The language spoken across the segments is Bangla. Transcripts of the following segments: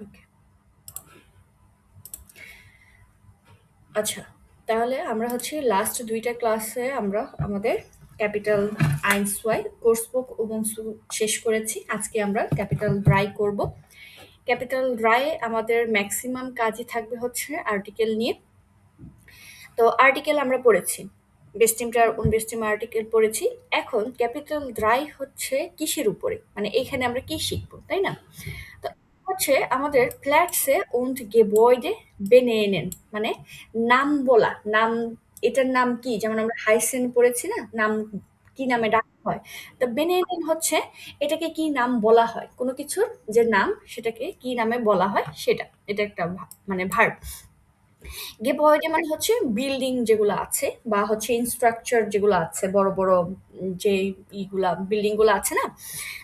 ওকে। আচ্ছা, তাহলে আমরা হচ্ছে লাস্ট ২ টা ক্লাসে আমরা আমাদের ক্যাপিটাল আইনসওয়াই কোর্স বুক উবুন্টু শেষ করেছি। আজকে আমরা ক্যাপিটাল ড্রাই করব। ক্যাপিটাল ড্রাই আমাদের ম্যাক্সিমাম কাজই থাকবে হচ্ছে আর্টিকেল নিয়ে। তো আর্টিকেল আমরা পড়েছি। বেস্টিমটা আর unbestim আর্টিকেল পড়েছি। এখন ক্যাপিটাল ড্রাই হচ্ছে কিসের উপরে? মানে এখানে আমরা কি শিখব, তাই না? তো হচ্ছে আমাদের প্ল্যাটসে und Gebäude benennen মানে নাম বলা। নাম এটার নাম কি? যেমন আমরা হাইসেন পড়েছি না? নাম কি নামে ডাকা হয়? তো benennen হচ্ছে এটাকে কি নাম বলা হয়? কোনো কিছুর যে নাম সেটাকে কি নামে বলা হয় সেটা। এটা একটা মানে ভার্ব। গেবয়েডে মানে হচ্ছে বিল্ডিং যেগুলো আছে বা হচ্ছে ইনস্ট্রাকচার যেগুলো আছে বড় বড় যে ইগুলা বিল্ডিং গুলো আছে না,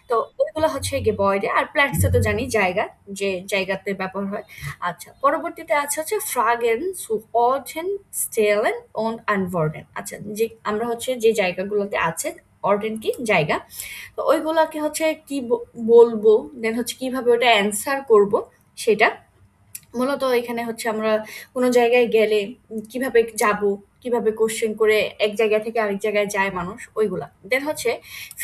তো ওইগুলো হচ্ছে গেবয়েডে। আর প্ল্যাটসে তো জানি জায়গা, যে জায়গাতে ব্যবহার হয়। আচ্ছা, পরবর্তীতে আছে হচ্ছে ফ্রাগেন সু অর্ডেন স্টেলেন অন আনভর্ডেন। আচ্ছা, যে আমরা হচ্ছে যে জায়গাগুলোতে আছে, অর্ডেন কি জায়গা, তো ওইগুলাকে হচ্ছে কি বলবো, দেন হচ্ছে কিভাবে ওটা অ্যান্সার করব সেটা। মূলত এখানে হচ্ছে আমরা কোনো জায়গায় গেলে কিভাবে যাব, কিভাবে কোশ্চেন করে এক জায়গা থেকে আরেক জায়গায় যায় মানুষ, ওইগুলা। দেন হচ্ছে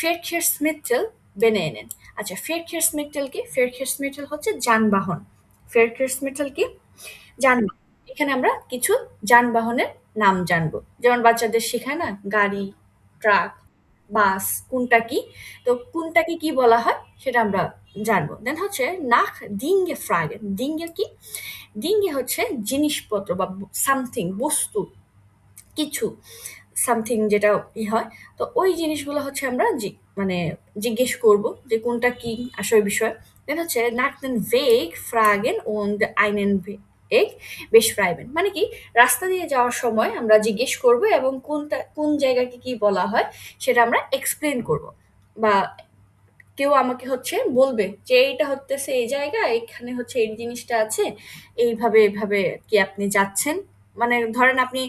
ফেরখেরসমিটটেল বেনেনেন। আচ্ছা, ফেরখেরসমিটটেল কি? ফেরখেরসমিটটেল হচ্ছে যানবাহন। ফেরখেরসমিটটেল কি? যানবাহন। এখানে আমরা কিছু যানবাহনের নাম জানবো। যেমন বাচ্চাদের শেখায় না গাড়ি, ট্রাক, বাস কোনটা কি? তো কোনটাকে কি বলা হয় সেটা আমরা জানবো। দেন হচ্ছে নাখ ডিঙ্গে ফ্রাগেন। ডিঙ্গের কি? ডিঙ্গি হচ্ছে জিনিসপত্র বা সামথিং, বস্তু, কিছু সামথিং যেটা হয়। তো ওই জিনিসগুলো হচ্ছে আমরা মানে জিজ্ঞেস করব যে কোনটা কি আসল বিষয়। দেন হচ্ছে nach den Weg fragen und einen Weg beschreiben মানে কি, রাস্তা দিয়ে যাওয়ার সময় আমরা জিজ্ঞেস করব এবং কোনটা কোন জায়গাকে কি বলা হয় সেটা আমরা এক্সপ্লেন করব। বা কেউ আমাকে হচ্ছে বলবে যে এইটা হতেছে এই জায়গা, এখানে হচ্ছে এই জিনিসটা আছে, এইভাবে এভাবে কি আপনি যাচ্ছেন। মানে ধরেন আপনি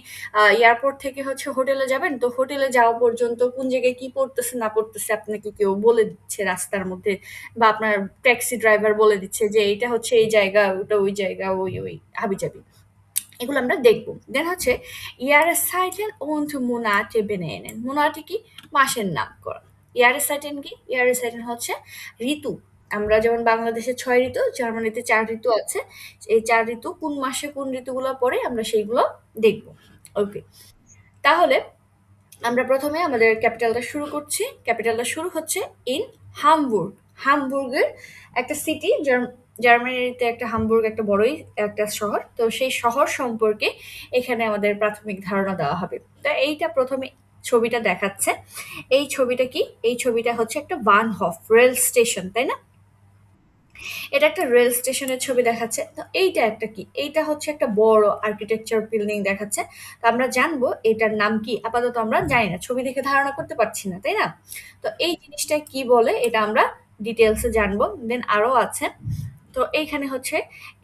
এয়ারপোর্ট থেকে হচ্ছে হোটেলে যাবেন, তো হোটেলে যাওয়া পর্যন্ত কোন জায়গায় কি পড়তেছে না পড়তেছে আপনাকে কেউ বলে দিচ্ছে রাস্তার মধ্যে, বা আপনার ট্যাক্সি ড্রাইভার বলে দিচ্ছে যে এইটা হচ্ছে এই জায়গা, ওটা ওই জায়গা, ওই ওই হাবিজাবি। এগুলো আমরা দেখব। দেন হচ্ছে ইয়ারসাইটেন und Monate benennen। মোনাটে কি? মাসের নামকরণ। ইয়ারসাইটেন কি? ইয়ারসাইটেন হচ্ছে ঋতু। আমরা যেমন বাংলাদেশে ৬ ঋতু, জার্মানিতে ৪ ঋতু আছে। এই ৪ ঋতু কোন মাসে কোন ঋতুগুলো পড়ে আমরা সেইগুলো দেখব। ওকে। তাহলে আমরা প্রথমে আমাদের ক্যাপিটালটা শুরু করছি। ক্যাপিটালটা শুরু হচ্ছে ইন হামবুর্গ। হামবুর্গের একটা সিটি, জার্মানিতে একটা হামবুর্গ একটা বড়ই একটা শহর। তো সেই শহর সম্পর্কে এখানে আমাদের প্রাথমিক ধারণা দেওয়া হবে। তো এইটা প্রথমে ছবিটা দেখাচ্ছে। এই ছবিটা কি? এই ছবিটা হচ্ছে একটা বানহফ রেল স্টেশন, তাই না? এটা একটা রেল স্টেশনের ছবি দেখাচ্ছে। তো এইটা একটা কি? এইটা হচ্ছে একটা বড় আর্কিটেকচার বিল্ডিং দেখাচ্ছে। তো আমরা জানবো এটার নাম কি? আপাতত আমরা জানি না। ছবি দেখে ধারণা করতে পারছি না, তাই না? তো এই জিনিসটা কি বলে এটা আমরা ডিটেইলস এ জানবো। দেন আরো আছে। তো এইখানে হচ্ছে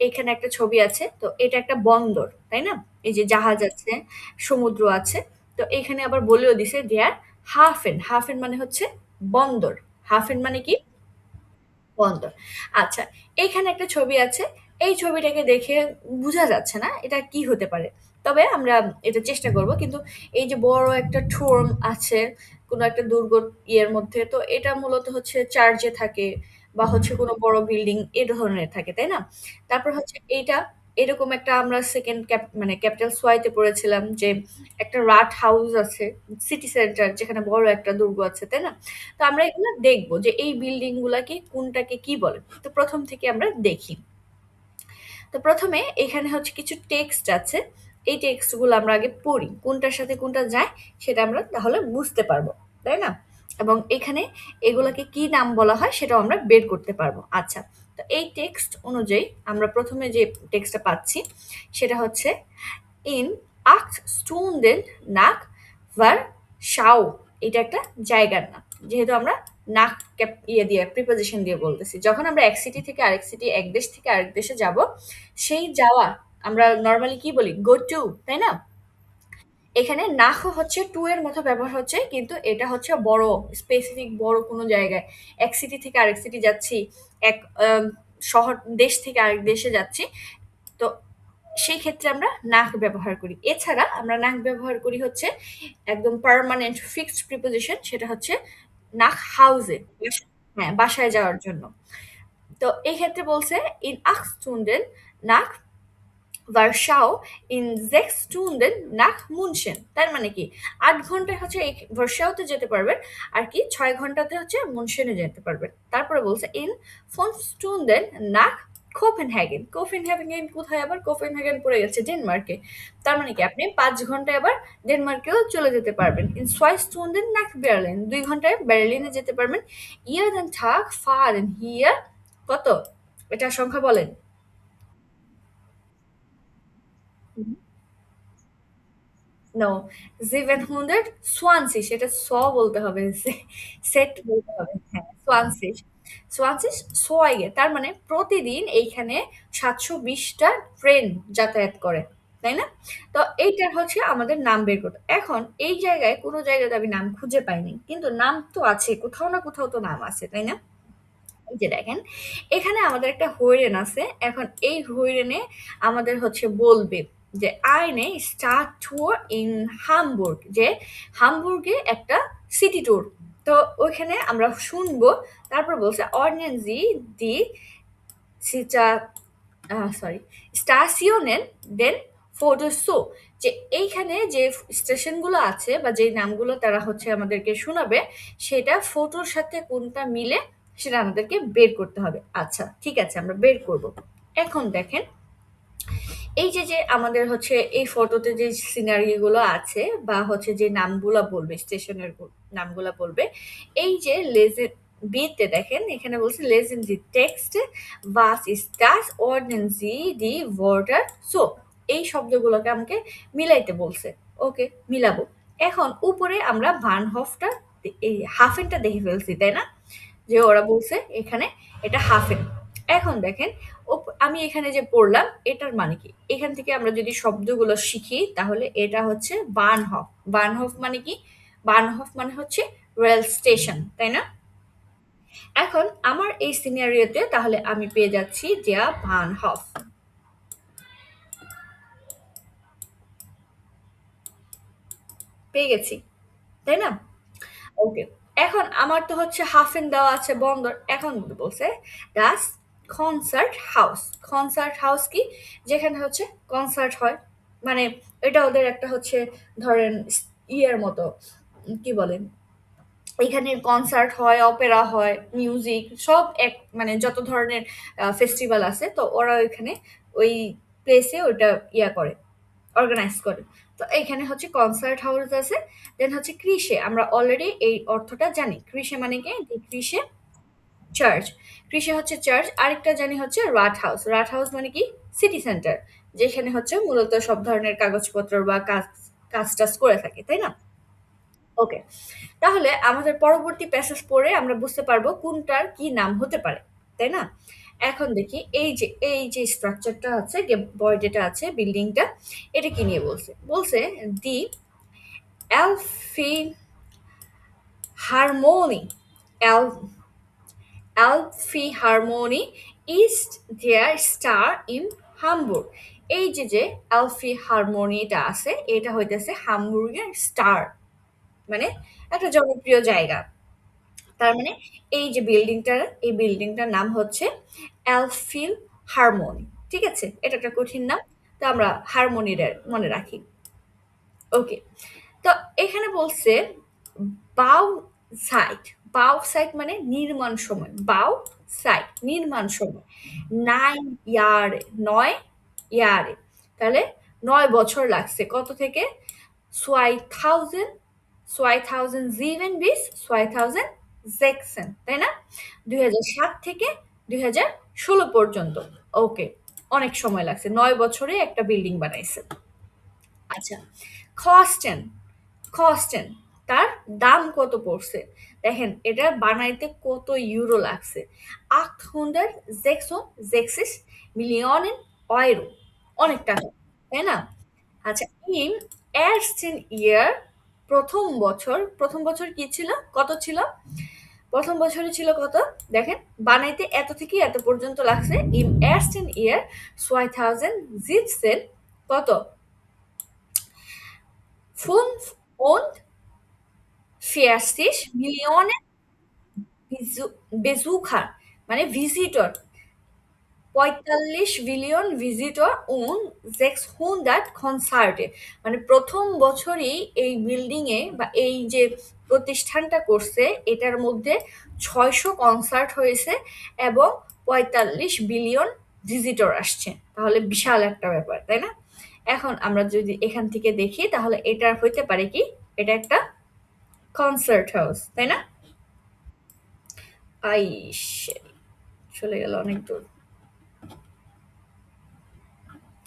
এইখানে একটা ছবি আছে। তো এটা একটা বন্দর, তাই না? এই যে জাহাজ আছে, সমুদ্র আছে। তো এইখানে আবার বলেও দিছে দেয়ার হাফেন। হাফেন মানে হচ্ছে বন্দর। হাফেন মানে কি? বন্দর। আচ্ছা, এইখানে একটা ছবি আছে। এই ছবিটাকে দেখে বুঝা যাচ্ছে না এটা কি হতে পারে। তবে আমরা এটা চেষ্টা করব। কিন্তু এই যে বড় একটা ঠোম আছে কোনো একটা দুর্গ ইয়ের মধ্যে, তো এটা মূলত হচ্ছে চার্চে থাকে বা হচ্ছে কোনো বড় বিল্ডিং এ ধরনের থাকে, তাই না? তারপর হচ্ছে এইটা এরকম একটা আমরা সেকেন্ড মানে ক্যাপিটাল সোয়াইতে পড়েছিলাম যে একটা রাট হাউস আছে সিটি সেন্টার যেখানে বড় একটা দুর্গ আছে, তাই না? তো আমরা এগুলো দেখব যে এই বিল্ডিং গুলাকে কোনটাকে কি বলে। তো প্রথম থেকে আমরা দেখি। তো প্রথমে এখানে হচ্ছে কিছু টেক্সট আছে। এই টেক্সট গুলো আমরা আগে পড়ি, কোনটার সাথে কোনটা যায় সেটা আমরা তাহলে বুঝতে পারবো, তাই না? এবং এখানে এগুলাকে কি নাম বলা হয় সেটাও আমরা বের করতে পারবো। আচ্ছা, তো এই টেক্সট অনুযায়ী আমরা প্রথমে যে টেক্সটটা পাচ্ছি সেটা হচ্ছে ইন ৮ Stunden nach Warschau। এটা একটা জায়গার নাম। যেহেতু আমরা নাক ইয়ে দিয়ে প্রিপোজিশন দিয়ে বলতেছি, যখন আমরা এক সিটি থেকে আরেক সিটি, এক দেশ থেকে আরেক দেশে যাব, সেই যাওয়া আমরা নর্মালি কি বলি? গো টু, তাই না? এখানে নাহ হচ্ছে টু এর মতো ব্যবহার হচ্ছে, কিন্তু এটা হচ্ছে বড় স্পেসিফিক বড় কোনো জায়গায় এক সিটি থেকে আরেক সিটি যাচ্ছি, এক শহর দেশ থেকে আরেক দেশে যাচ্ছি, তো সেই ক্ষেত্রে আমরা নাক ব্যবহার করি। এছাড়া আমরা নাক ব্যবহার করি হচ্ছে একদম পার্মানেন্ট ফিক্সড প্রিপোজিশন, সেটা হচ্ছে নাক হাউসে, হ্যাঁ, বাসায় যাওয়ার জন্য। তো এই ক্ষেত্রে বলছে in 8 Stunden nach Warschau, in 6 Stunden nach München। তার মানে কি ৮ ঘন্টায় হচ্ছে এই ভার্সাওতে যেতে পারবেন, আর কি ৬ ঘন্টাতে হচ্ছে মুনশেনে যেতে পারবেন। তারপরে বলছে in 5 Stunden nach Copenhagen. Copenhagen কোথায়? আবার কোপেনহেগেন পড়ে গেছে ডেনমার্কে। তার মানে কি আপনি ৫ ঘন্টায় আবার ডেনমার্কেও চলে যেতে পারবেন। ইন 2 Stunden nach Berlin, ২ ঘন্টায় বার্লিনে যেতে পারবেন। jeden Tag fahren hier কত? এটা সংখ্যা বলেন। নো, 720, সেটা বলতে হবে, সেট বলতে হবে, হ্যাঁ, 20, 20 সোয়াইগে, তার মানে প্রতিদিন এইখানে 720টা ট্রেন যাতায়াত করে, তাই না? তো এইটার হচ্ছে আমাদের নাম বের করতে। এখন এই জায়গায় কোনো জায়গাতে আমি নাম খুঁজে পাইনি, কিন্তু নাম তো আছে, কোথাও না কোথাও তো নাম আছে, তাই না? এই যে দেখেন, এখানে আমাদের একটা হইরেন আছে। এখন এই হইরেনে আমাদের হচ্ছে বলবে যে আইনে স্টার ট্যুর ইন হামবুর্গ, যে হামবুর্গে একটা সিটি ট্যুর। তো ওইখানে আমরা শুনবো। তারপর বলছে অর্নেনজি দি সিটা সরি স্টাসিওনেন দেন ফোটোসো, যে এইখানে যে স্টেশনগুলো আছে বা যে নামগুলো তারা হচ্ছে আমাদেরকে শোনাবে, সেটা ফটোর সাথে কোনটা মিলে সেটা আমাদেরকে বের করতে হবে। আচ্ছা, ঠিক আছে, আমরা বের করব। এখন দেখেন, এই যে যে আমাদের হচ্ছে এই ফটোতে যে সিনারি গুলো আছে বা হচ্ছে যে নামগুলো বলবে, স্টেশনের নামগুলো বলবে, এই যে লেজে বিতে দেখেন এখানে বলছে লেজেন দি টেক্সট was ist das ordnen Sie die Wörter so, এই শব্দগুলোকে আমাকে মিলাইতে বলছে। ওকে, মিলাবো। এখন উপরে আমরা ভানহফটা, এই হাফেনটা দেখে ফেলছি, তাই না? যে ওরা বলছে এখানে এটা হাফেন। এখন দেখেন, আমি এখানে যে পড়লাম এটার মানে কি, এখান থেকে আমরা যদি শব্দগুলো শিখি তাহলে এটা হচ্ছে বার্নহফ। বার্নহফ মানে কি? বার্নহফ মানে হচ্ছে রেল স্টেশন, তাই না? এখন আমার এই সিনারিওতে তাহলে আমি পেয়ে যাচ্ছি দেয়া বার্নহফ, পেয়ে গেছি, তাই না? ওকে। এখন আমার তো হচ্ছে হাফেন দেওয়া আছে বন্দর। এখন বলছে ডাস কনসার্ট হাউস। কনসার্ট হাউস কি? যেখানে হচ্ছে কনসার্ট হয়। মানে এটা ওদের একটা হচ্ছে, ধরেন ইয়ের মতো, কি বলেন, এখানে কনসার্ট হয়, অপেরা হয়, মিউজিক সব এক, মানে যত ধরনের ফেস্টিভ্যাল আছে, তো ওরা ওইখানে ওই প্লেসে ওইটা ইয়া করে, অর্গানাইজ করে। তো এইখানে হচ্ছে কনসার্ট হাউস আছে। দেন হচ্ছে ক্রিসে, আমরা অলরেডি এই অর্থটা জানি। ক্রিসে মানে কি? ক্রিসে চার্চ। ক্রিসে হচ্ছে চার্চ। আরেকটা জানি হচ্ছে রাট হাউস। রাট হাউস মানে কি? সিটি সেন্টার, যেখানে হচ্ছে মূলত সব ধরনের কাগজপত্র বা কাজ কাজ টাজ করে থাকে, তাই না? ওকে। তাহলে আমাদের পরবর্তী প্যাসেজ পড়ে আমরা বুঝতে পারবো কোনটার কি নাম হতে পারে, তাই না? এখন দেখি এই যে স্ট্রাকচারটা আছে, বয় যেটা আছে, বিল্ডিংটা, এটা কি নিয়ে বলছে? বলছে দি এলফি harmony, L Elbphilharmonie ist der Star in Hamburg। এই যে যে এলফি হারমোনিটা আছে, এটা হইতেছে হামবুর্গের স্টার, মানে একটা জনপ্রিয় জায়গা। তার মানে এই যে বিল্ডিংটা, এই বিল্ডিংটার নাম হচ্ছে এলফিল হারমোনি। ঠিক আছে, এটা একটা কঠিন নাম, তো আমরা হারমোনিটা মনে রাখি। ওকে। তো এখানে বলছে বাউ সাইট। বাউ সাইট মানে নির্মাণ সময়। বাউ সাইট নির্মাণ সময় 9 ইয়ারে, 9 ইয়ারে, তাহলে 9 বছর লাগছে। কত থেকে? 2000 তাই না? 2007 থেকে 2016 পর্যন্ত। ওকে, অনেক সময় লাগছে, 9 বছরে একটা বিল্ডিং বানাইছে। আচ্ছা, কস্টেন, কস্টেন, তার দাম কত পড়ছে? দেখেন এটা বানাইতে কত ইউরো লাগছে। 866 মিলিয়নের ইউরো, অনেক টাকা, তাই না? আচ্ছা, ইন এরস্টেন ইয়ার, প্রথম বছর, প্রথম বছর কি ছিল? কত ছিল? প্রথম বছরে ছিল কত? দেখেন, বানাইতে এত থেকে এত পর্যন্ত লাগছে। ইম ersten ইয়ার 2017 কত? 45 Millionen Besucher, মানে ভিজিটর, 45 বিলিয়ন ভিজিটর und 600 কনসার্টে, মানে প্রথম বছরেই এই বিল্ডিং এ বা এই যে প্রতিষ্ঠানটা করছে এটার মধ্যে 600 কনসার্ট হয়েছে এবং 45 বিলিয়ন ভিজিটর আসছে। তাহলে বিশাল একটা ব্যাপার, তাই না? এখন আমরা যদি এখান থেকে দেখি তাহলে এটা হইতে পারে কি, এটা একটা কনসার্ট হাউস, তাই না? আইস, চলে গেল অনেক দূর।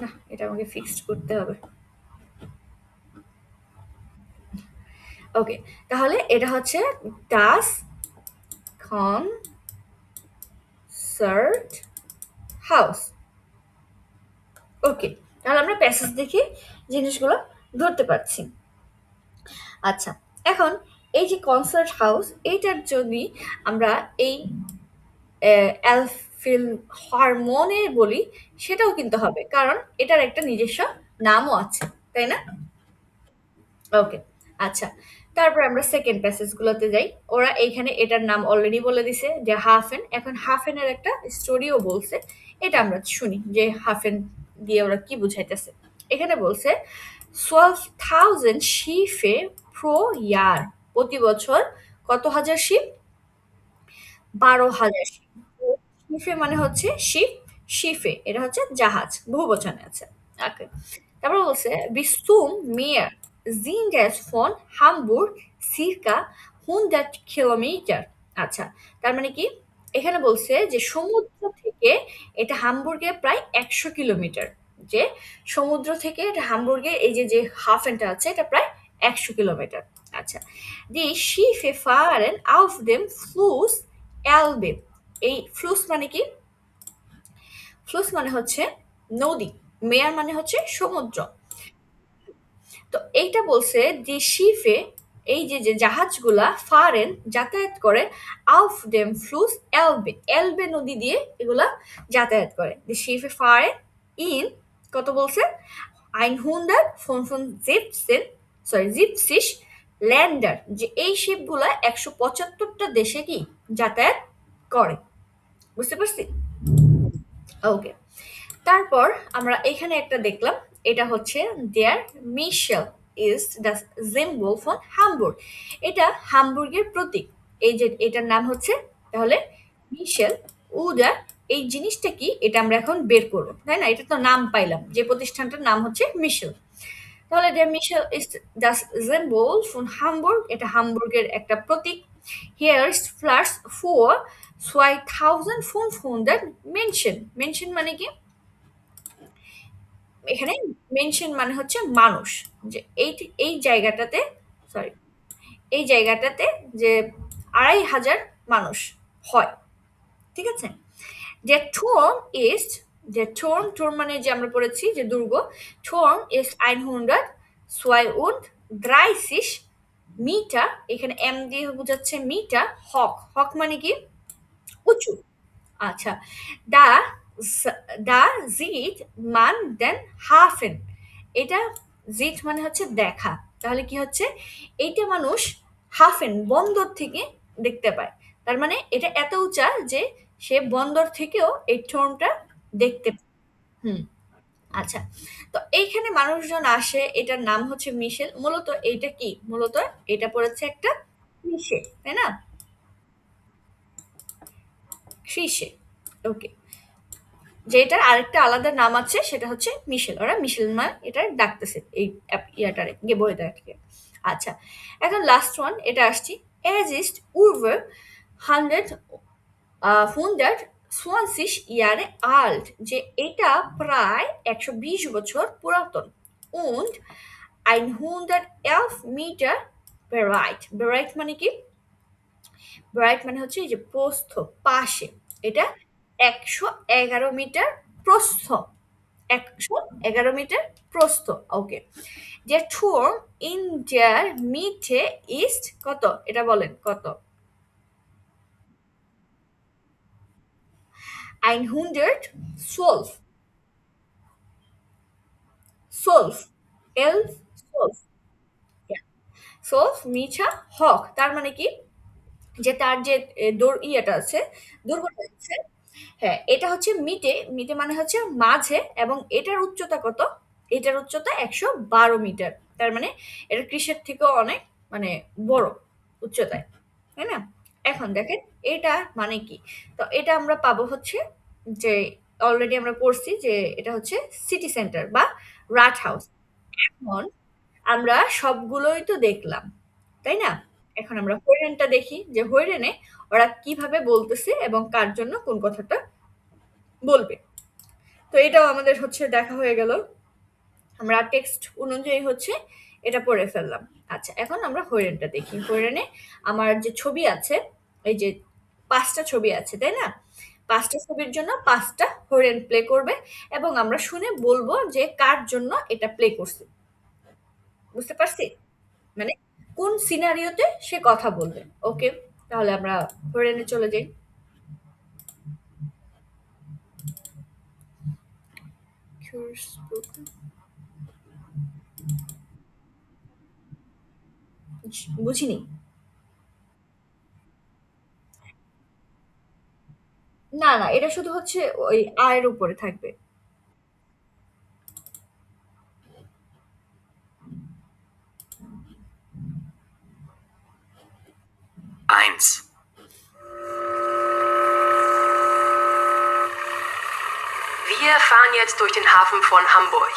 না, এটা আমাকে ফিক্সড করতে হবে। ওকে, তাহলে এটা হচ্ছে ডাস কনসার্ট হাউস। ওকে, তাহলে আমরা প্যাসেজ দেখে জিনিসগুলো ধরতে পারছি। আচ্ছা, এখন এই যে কনসার্ট হাউস, এইটার যদি আমরা এই অ্যালফিল হারমোনে বলি সেটাও কিন্তু হবে, কারণ এটার একটা নিজস্ব নামও আছে, তাই না? ওকে, আচ্ছা। তারপর আমরা সেকেন্ড প্যাসেজ গুলোতে যাই। ওরা এইখানে এটার নাম অলরেডি বলে দিছে যে হাফেন। এখন হাফেনের একটা স্টোরিও বলছে, এটা আমরা শুনি যে হাফেন দিয়ে ওরা কি বুঝাইতেছে। এখানে বলছে 12,000 শিফে প্রো ইয়ার, প্রতি বছর কত হাজার শিপ? 12,000 শিপ। শিফে মানে হচ্ছে শিপ, শিফে এটা হচ্ছে জাহাজ, বহু বচনে আছে। ওকে, তারপর বলছে বিস্তুম মেয়ার জিন্ডেস ফন হামবুর্গ সিরকা 100 কিলোমিটার। আচ্ছা, তার মানে কি? এখানে বলছে যে সমুদ্র থেকে এটা হামবুর্গে প্রায় 100 কিলোমিটার। যে সমুদ্র থেকে এটা হামবুর্গে এই যে যে হাফেনটা আছে এটা প্রায় 100 কিলোমিটার। আচ্ছা, দি শিফে ফারেন আউফ দেম ফ্লুস এলবে। এই ফ্লুস মানে কি? ফ্লুস মানে হচ্ছে নদী, মেয়ার মানে হচ্ছে সমুদ্র। তো এইটা বলছে যে শিফে এই যে যে জাহাজগুলা ফারেন যাতায়াত করে আউফ দেম ফ্লুস এলবে, এলবে নদী দিয়ে এগুলা যাতায়াত করে। যে শিফে ফারেন ইন কত বলছে? 175, সরি 70 ল্যান্ডার, যে এই শিপগুলা 175টা দেশে কি যাতায়াত করে। বুঝতে পারছি? ওকে, তারপর আমরা এখানে একটা দেখলাম, এটা হচ্ছে there Michel is the symbol for Hamburg, এটা হামবুর্গের প্রতীক। এই যে এটার নাম হচ্ছে তাহলে মিশেল উডার। এই জিনিসটা কি এটা আমরা এখন বের করবো, তাই না? এটা তো নাম পাইলাম, যে প্রতিষ্ঠানটার নাম হচ্ছে মিশেল। তাহলে der Michel ist das Symbol von Hamburg, এটা হামবুর্গের একটা প্রতীক। Here is plus 4 2500 Menschen, Menschen মানে কি? এখানে মেনশন মানে হচ্ছে মানুষ, যে এই জায়গাটাতে, সরি, এই জায়গাটাতে যে 2,500 মানুষ হয়, ঠিক আছে? যে Turm ist, যে Turm মানে যে আমরা পড়েছি যে দুর্গ, Turm ist 132 মিটার, এখানে এম দিয়ে বোঝাচ্ছে মিটার, হক, হক মানে কি? উঁচু। আচ্ছা, দা দা জিট মান দেন হাফেন, এটা জিট মানে হচ্ছে দেখা, তাহলে কি হচ্ছে? এইটা মানুষ হাফেন বন্দর থেকে দেখতে পায়। তার মানে এটা এত উঁচা যে সে বন্দর থেকেও এই ঠোঁটটা দেখতে পায়। হুম, আচ্ছা। তো এইখানে মানুষজন আসে, এটার নাম হচ্ছে মিশেল। মূলত এইটা কি? মূলত এটা পড়েছে একটা ক্লিশে, তাই না? ক্লিশে। ওকে, যেটার আরেকটা আলাদা নাম আছে সেটা হচ্ছে মিশেল, ওরা মিশেল মা এটা ডাকতেছে এই ইয়াটারে গিয়ে বইটাকে। আচ্ছা, এখন লাস্ট ওয়ান এটা আসছি। এজ ইস্ট উর্ভার 120 ইয়ারে আল্ট, যে এটা প্রায় 120 বছর পুরাতন। und 111 মিটার ব্রাইট, ব্রাইট মানে কি? ব্রাইট মানে হচ্ছে এই যে প্রস্থ, পাশে, এটা 111 মিটার প্রস্থ, 111 মিটার প্রস্থ। ওকে, যে Turm in der Mitte ist কত? এটা বলেন কত? 112 12 12 12 মিছা হক, তার মানে কি যে তার যে ইয়েটা আছে, দুর্গটা আছে। হ্যাঁ, এটা হচ্ছে মিটে, মিটে মানে হচ্ছে মাঝে, এবং এটার উচ্চতা কত? এটার উচ্চতা 112 মিটার। তার মানে এটা কৃষের থেকেও অনেক মানে বড় উচ্চতায়, তাই না? এখন দেখেন এটা মানে কি। তো এটা আমরা পাবো হচ্ছে যে অলরেডি আমরা পড়ছি যে এটা হচ্ছে সিটি সেন্টার বা রাট হাউস। এখন আমরা সবগুলোই তো দেখলাম, তাই না? এখন আমরা হরিণটা দেখি যে হরিণে ওরা কিভাবে বলতেছে এবং কার জন্য কোন কথাটা বলবে। তো এটাও আমাদের হচ্ছে দেখা হয়ে গেল, আমরা টেক্সট অনুযায়ী হচ্ছে এটা পড়ে ফেললাম। আচ্ছা, এখন আমরা হরিণটা দেখি। হরিণে আমার যে ছবি আছে, এই যে 5টা ছবি আছে, তাই না? 5টা ছবির জন্য 5টা হরিণ প্লে করবে, এবং আমরা শুনে বলবো যে কার জন্য এটা প্লে করছে। বুঝতে পারছি? মানে কোন সিনারিওতে সে কথা বলবে। ওকে, তাহলে আমরা হরিণে চলে যাই। বুঝিনি। না না, এটা শুধু হচ্ছে ওই আয়ের উপরে থাকবে। 1. Wir fahren jetzt durch den Hafen von Hamburg.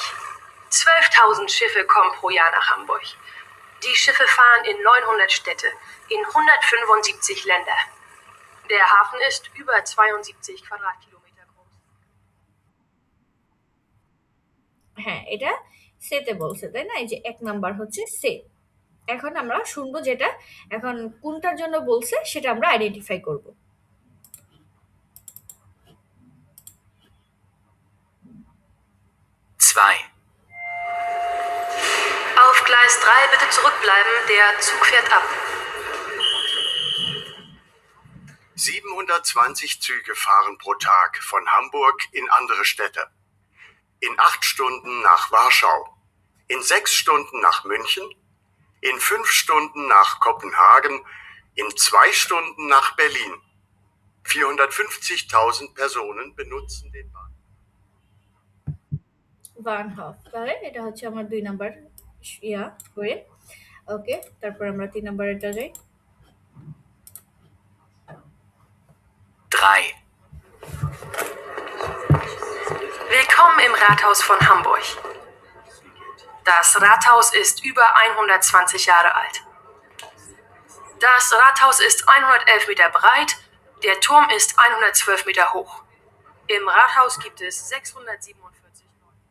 12.000 Schiffe kommen pro Jahr nach Hamburg. Die Schiffe fahren in 900 Städte, in 175 Länder. Der Hafen ist über 72 Quadratkilometer groß. হ্যাঁ, এটা সেতে বলছে, তাই না? এই যে 1 নাম্বার হচ্ছে সে। এখন আমরা শুনবো যেটা, এখন কোনটার জন্য বলছে সেটা আমরা আইডেন্টিফাই করব। 2. Auf Gleis 3 bitte zurückbleiben, der Zug fährt ab. 720 Züge fahren pro Tag von Hamburg in andere Städte. In 8 Stunden nach Warschau, in 6 Stunden nach München, in 5 Stunden nach Kopenhagen, in 2 Stunden nach Berlin. 450.000 Personen benutzen den Bahnhof. বার্নহফ, তাহলে এটা হচ্ছে আমার 2 নাম্বার ইয়া হয়ে। ওকে, তারপর আমরা 3 নাম্বারেরটা যাই। 3. Willkommen im Rathaus von Hamburg. Das Rathaus ist über 120 Jahre alt. Das Rathaus ist 111 Meter breit, der Turm ist 112 Meter hoch. Im Rathaus gibt es 647 Neubauten.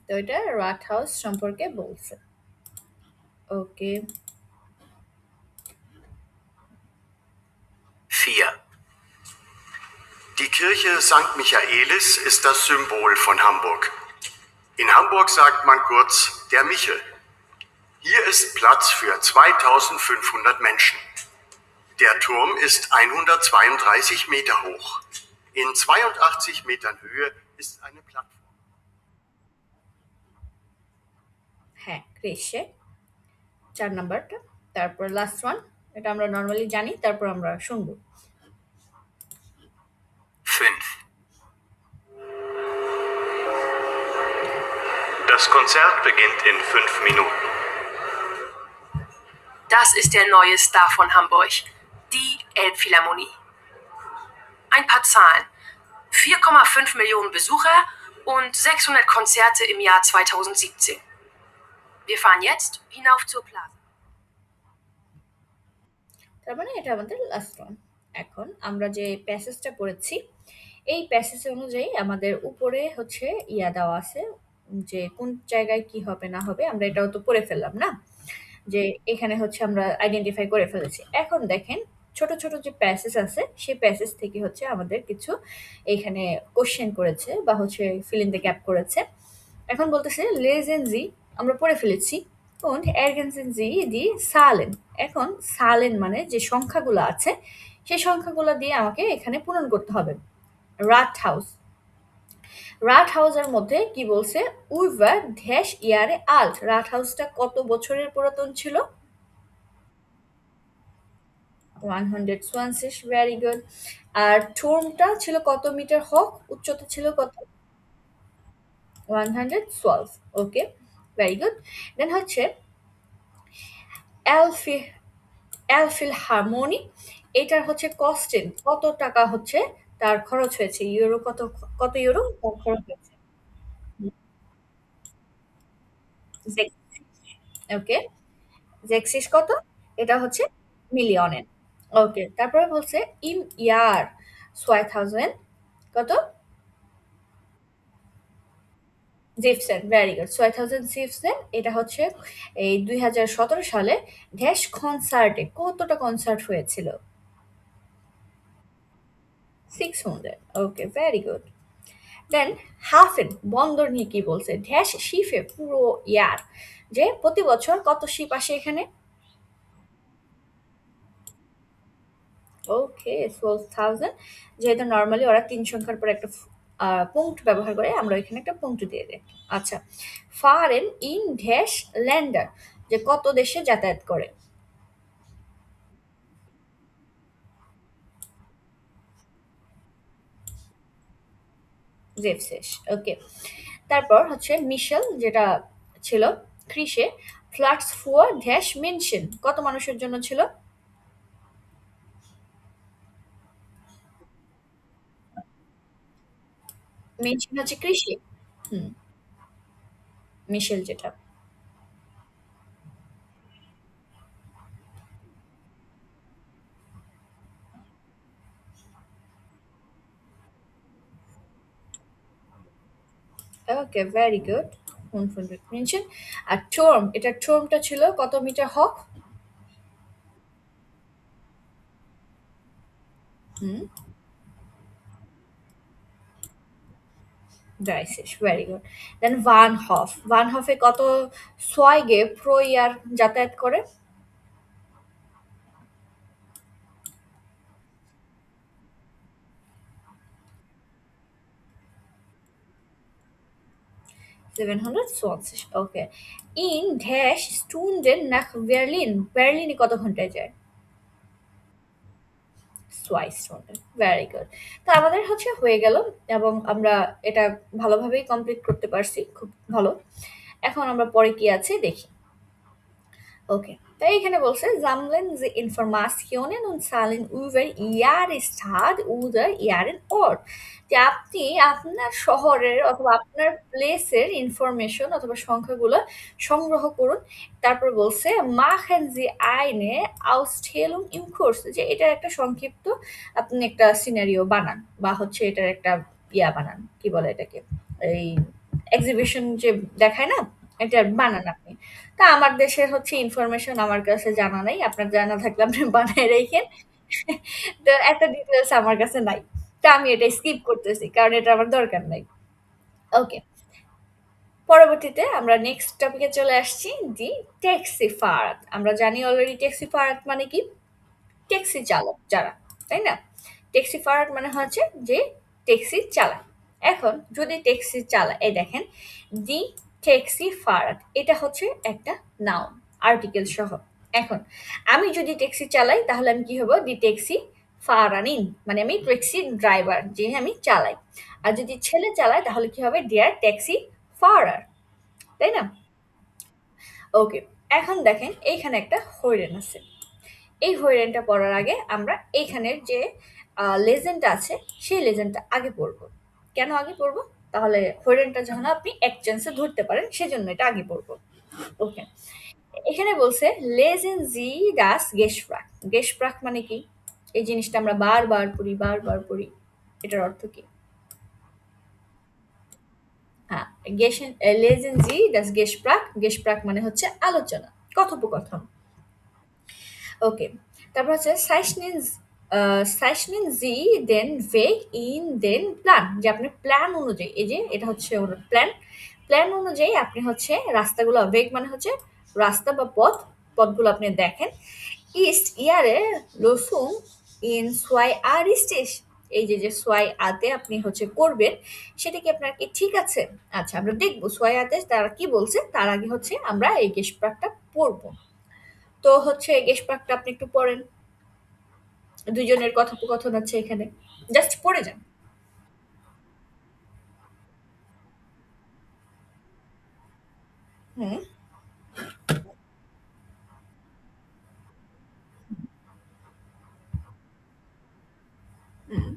তো এটা রাট হাউস সম্পর্কে বলছে। ওকে। 4. Die Kirche St. Michaelis ist das Symbol von Hamburg. In Hamburg sagt man kurz der Michel. Hier ist Platz für 2500 Menschen. Der Turm ist 132 Meter hoch. In 82 Metern Höhe ist eine Plattform. হ্যাঁ, ক্রেশে 4 নাম্বারটা। তারপর লাস্ট ওয়ান, এটা আমরা নরমালি জানি, তারপর আমরা শুনবো। 5. Das Konzert beginnt in 5 Minuten. Das ist der neue Star von Hamburg, die Elbphilharmonie. Ein paar Zahlen. 4,5 Millionen Besucher und 600 Konzerte im Jahr 2017. Wir fahren jetzt hinauf zur Plaza. তার মানে এটা আমাদের লাস্ট ওয়ান। এখন আমরা যে প্যাসেজটা পড়েছি, এই প্যাসেজ অনুযায়ী আমাদের উপরে হচ্ছে ইয়া দেওয়া আছে যে কোন জায়গায় কি হবে না হবে, আমরা এটাও তো পড়ে ফেললাম না? যে এখানে হচ্ছে আমরা আইডেন্টিফাই করে ফেলেছি। এখন দেখেন ছোট ছোট যে প্যাসেজ আছে, সেই প্যাসেজ থেকে হচ্ছে আমাদের কিছু এইখানে কোশ্চেন করেছে বা হচ্ছে ফিল ইন দ্য গ্যাপ করেছে। এখন বলতেছে lesen Sie, আমরা পড়ে ফেলেছি, und ergänzen Sie die Zahlen। এখন সালেন মানে যে সংখ্যাগুলো আছে সেই সংখ্যাগুলো দিয়ে আমাকে এখানে পূরণ করতে হবে। রাটহাউস, রাটহাউসের মধ্যে কি বলছে? উইভার ড্যাশ ইয়ারে আল্ট, রাটহাউসটা কত বছরের পুরাতন ছিল? 120, ভেরি গুড। আর টোর্মটা ছিল কত মিটার হক, উচ্চতা ছিল কত? 112, ওকে, ভেরি গুড। দেন হচ্ছে অ্যালফি অ্যালফিল হারমোনি, এটার হচ্ছে কস্টিং কত টাকা হচ্ছে তার খরচ হয়েছে, ইউরো কত, কত ইউরো তার খরচ হয়েছে? ওকে, জেক্সিস কত? এটা হচ্ছে মিলিয়নে। ওকে, তারপরে বলছে ইন ইয়ার 2000 কত? জিপসেন, ভেরি গুড, 2000 জিপসেন। এটা হচ্ছে এই 2017 সালে ড্যাশ কনসার্টে কতটা কনসার্ট হয়েছিল? 600, ওকে, ভেরি গুড। দেন হাফেন বন্দর নিয়ে কি বলছে? ড্যাশ শিপে পুরো ইয়ার, যে প্রতি বছর কত শিপ আসে এখানে? ওকে, 12,000। যেহেতু নর্মালি ওরা ৩ সংখ্যার পর একটা পুংক্ট ব্যবহার করে, আমরা এখানে একটা পুংক্ট দিয়ে দেই। আচ্ছা, ফারেন ইন ড্যাশ ল্যান্ডার, যে কত দেশে যাতায়াত করে? জেপসেস, ওকে। তারপর হচ্ছে মিশেল, যেটা ছিল ক্রিসে, ফ্লাক্স ফুয়ার ড্যাশ মেনশন, কত মানুষের জন্য ছিল? মেনশন হচ্ছে কৃষি। হুম, মিশেল যেটা। ওকে, ভেরি গুড, 100 মেনশন। আর টোর্ম, এটা টোর্মটা ছিল কত মিটার হক? হুম, ডাইসিস, ভেরি গুড। দেন ভান হফ, ভান হফে কত সোয়াইগে প্রো ইয়ার যাতায়াত করে? 720, ওকে। ইন ড্যাশ স্টুন্ডেন নাক বার্লিন, বার্লিনে কত ঘন্টায় যায়? সোয়াইস স্টুন্ডেন, ভেরি গুড। তো আমাদের হচ্ছে হয়ে গেল, এবং আমরা এটা ভালোভাবেই কমপ্লিট করতে পারছি, খুব ভালো। এখন আমরা পরে কি আছে দেখি। ওকে, তাই এখানে বলছে sammeln Sie Informationen und zahlen über Ihre Stadt oder Ihren Ort, যে আপনি আপনার শহরের অথবা আপনার প্লেসের ইনফরমেশন অথবা সংখ্যাগুলো সংগ্রহ করুন। তারপর বলছে machen Sie eine Auszählung im Kurs, যে এটার একটা সংক্ষিপ্ত আপনি একটা সিনারিও বানান, বা হচ্ছে এটার একটা বানান, কি বলে এটাকে, এই এক্সিবিশন যে দেখায় না, এটা বানান আপনি। তা আমার দেশের হচ্ছে ইনফরমেশন আমার কাছে জানা নাই। আপনার জানা থাকলে আপনি বানায় রেখেন। তো একটা ডিটেইলস আমার কাছে নাই। তো আমি এটা স্কিপ করতেছি। কারণ এটা আমার দরকার নাই। ওকে। পরবর্তীতে আমরা নেক্সট টপিকে চলে আসছি, দি ট্যাক্সি ফারাত। আমরা জানি অলরেডি ট্যাক্সি ফারাত মানে কি? ট্যাক্সি চালক যারা, তাই না? ট্যাক্সি ফারাত মানে হচ্ছে যে ট্যাক্সি চালায়। এখন যদি ট্যাক্সি চালায়, এই দেখেন, দি ট্যাক্সি ফারাত, এটা হচ্ছে একটা নাউন, আর্টিকেল সহ। এখন আমি যদি ট্যাক্সি চালাই তাহলে আমি কি হব? দি ট্যাক্সি ফারানিন, মানে আমি ট্যাক্সি ড্রাইভার, যে আমি চালাই। আর যদি ছেলে চালায় তাহলে কি হবে? ডিয়ার ট্যাক্সি ফারার, তাই না? ওকে, এখন দেখেন এইখানে একটা হরিণ আছে। এই হরিণটা পড়ার আগে আমরা এইখানের যে লেজেন্ডটা আছে সেই লেজেন্ডটা আগে পড়বো। কেন আগে পড়বো? তাহলে হরিণটা যখন আপনি এক চান্সে ধরতে পারেন, সেজন্য এটা আগে পড়বো। ওকে, এখানে বলছে লেজেন জি ডাস গেশপ্রাক। গেশপ্রাক মানে কি? এই জিনিসটা আমরা বারবার পড়ি, বারবার পড়ি। এটার অর্থ কি? হ্যাঁ, লেজেন জি ডাস গেশপ্রাক, গেশপ্রাক মানে হচ্ছে আলোচনা, কথোপকথন। ওকে, তারপর হচ্ছে সাইশনিন জি দেন ভেগ ইন দেন প্ল্যান, যে আপনি প্ল্যান অনুযায়ী, এই যে এটা হচ্ছে প্ল্যান, প্ল্যান অনুযায়ী আপনি হচ্ছে রাস্তাগুলো, ভেগ মানে হচ্ছে রাস্তা বা পথ, পথগুলো আপনি দেখেন। ইস্ট ইয়ারে লসুং ইন সোয়াই আর স্টেজ, এই যে যে সোয়াই আতে আপনি হচ্ছে করবেন, সেটা কি আপনার কি ঠিক আছে? আচ্ছা, আমরা দেখবো সোয়াই আতে তারা কি বলছে, তার আগে হচ্ছে আমরা এই গেস্টপাকটা পড়বো। তো হচ্ছে গেস্টপাকটা আপনি একটু পড়েন, দুজনের কথোপকথন আছে এখানে, জাস্ট পড়ে যান। হুম, হুম,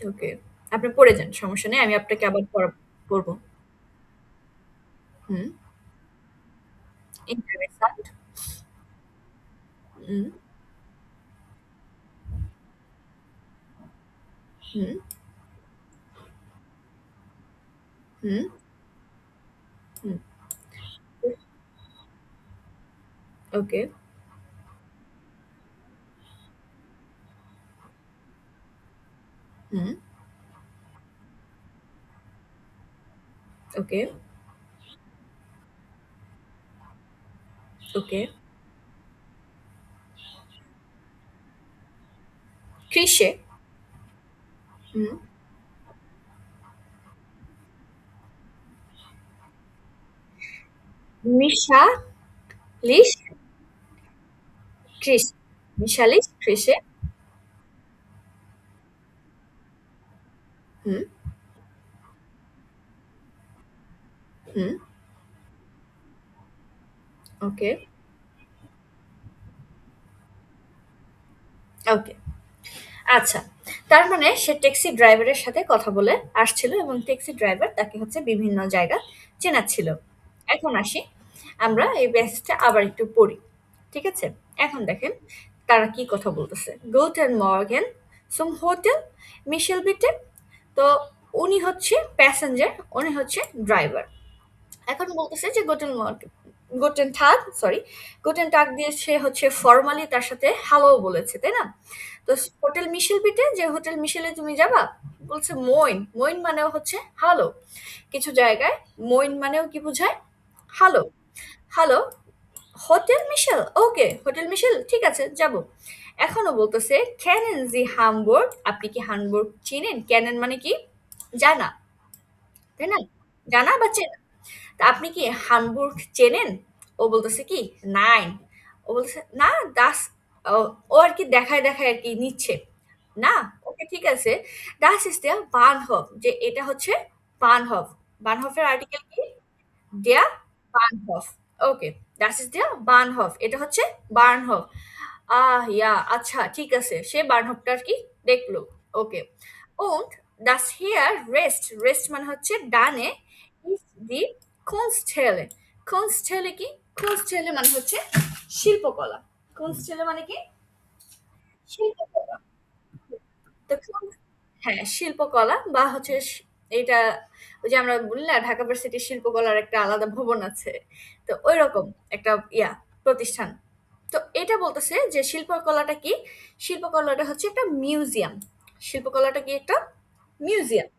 ওকে, আপনি পড়ে যান, সমস্যা নেই, আমি আপনাকে আবার পড়বো। হুম, ইন্টারেস্ট। হুম, হুম, হুম, হুম, ওকে, হুম, ওকে, ওকে, ক্রিসে, হুম, মিশা লিশ, ক্রিস, মিশালিশ, ক্রিসে, হুম, হুম, ওকে, ওকে। আচ্ছা। তার মানে সে ট্যাক্সি ড্রাইভারের সাথে কথা বলে আসছিল এবং ট্যাক্সি ড্রাইভার তাকে হচ্ছে বিভিন্ন জায়গা চেনাচ্ছিল। এখন আসি, আমরা এই প্যাসেজটা আবার একটু পড়ি। ঠিক আছে? এখন দেখেন তারা কি কথা বলতেছে। Guten Morgen zum Hotel Michel bitte। তো উনি হচ্ছে প্যাসেঞ্জার, উনি হচ্ছে ড্রাইভার। এখন বলতেছে যে গোটেন টাগ, সরি, গোটেন টাগ দিয়ে সে হচ্ছে ফর্মালি তার সাথে হ্যালো বলেছে, তাই না? তো হোটেল মিশেল বিটে, যে হোটেল মিশেলে তুমি যাবা, বলছে মইন, মইন মানেও হচ্ছে হ্যালো। কিছু জায়গায় মইন মানেও কি বোঝায়, হ্যালো, হ্যালো, হোটেল মিশেল, ওকে হোটেল মিশেল, ঠিক আছে যাব। এখনো বলতেছে ক্যানেন জি হামবুর্গ, আপনি কি হামবুর্গ চিনেন? ক্যানেন মানে কি জানা, তাই না? জানা বা চেনা। তা আপনি কি হামবুর্গ চেনেন? ও বলতেছে কি নাইন। ও বলতেছে না, দাস, ও ও আর কি দেখায় দেখায় আর কি নিচ্ছে। না, ওকে ঠিক আছে। ডাস ইজ দেয়ার বানহফ, যে এটা হচ্ছে বানহফ। বানহফের আর্টিকেল কি? দেয়া বানহফ। ওকে, ডাস ইজ দেয়ার বানহফ, এটা হচ্ছে বার্নহফ। ইয়া, আচ্ছা ঠিক আছে, সে বার্নহফটা আর কি দেখলো। ওকে, und das hier rest, rest মানে হচ্ছে ডানে, ইজ দি কুনস্টহেলে। কুনস্টহেলে কি? কুনস্টহেলে মানে হচ্ছে শিল্পকলা। কুনস্টহেলে মানে কি? শিল্পকলা। তো হ্যাঁ, শিল্পকলা বা হচ্ছে এইটা, ওই যে আমরা বলি না ঢাকা ভার্সিটির শিল্পকলার একটা আলাদা ভবন আছে। তো ঐরকম একটা প্রতিষ্ঠান। তো এটা বলতেছে যে শিল্পকলাটা কি? শিল্পকলাটা হচ্ছে একটা মিউজিয়াম। শিল্পকলাটা কি একটা মিউজিয়াম।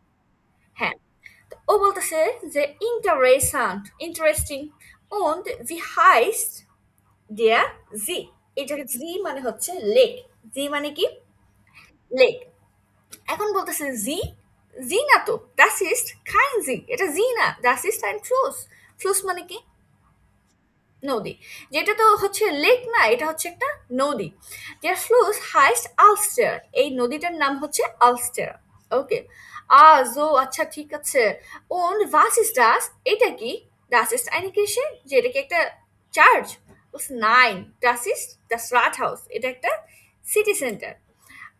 হ্যাঁ। তো ও বলতেছে যে ইন্টারেসান্ট, interesting, und wie heißt der See? এটা জি মানে হচ্ছে লেক। জি মানে কি? লেক। এখন বলতেছে জি, জি না তো, das ist kein জি, এটা জি না, das ist ein Fluss। ফ্লুস মানে কি? নদী। যেটা তো হচ্ছে লেক না, এটা হচ্ছে একটা নদী। Der Fluss heißt Alster, এই নদীটার নাম হচ্ছে আলস্টার। ওকে, সো আচ্ছা ঠিক আছে। und was ist das? এটা কি? das ist eine Kirche, যে এটা কি একটা চার্চ? বলছে nine, das ist das Rathaus, এটা একটা সিটি সেন্টার।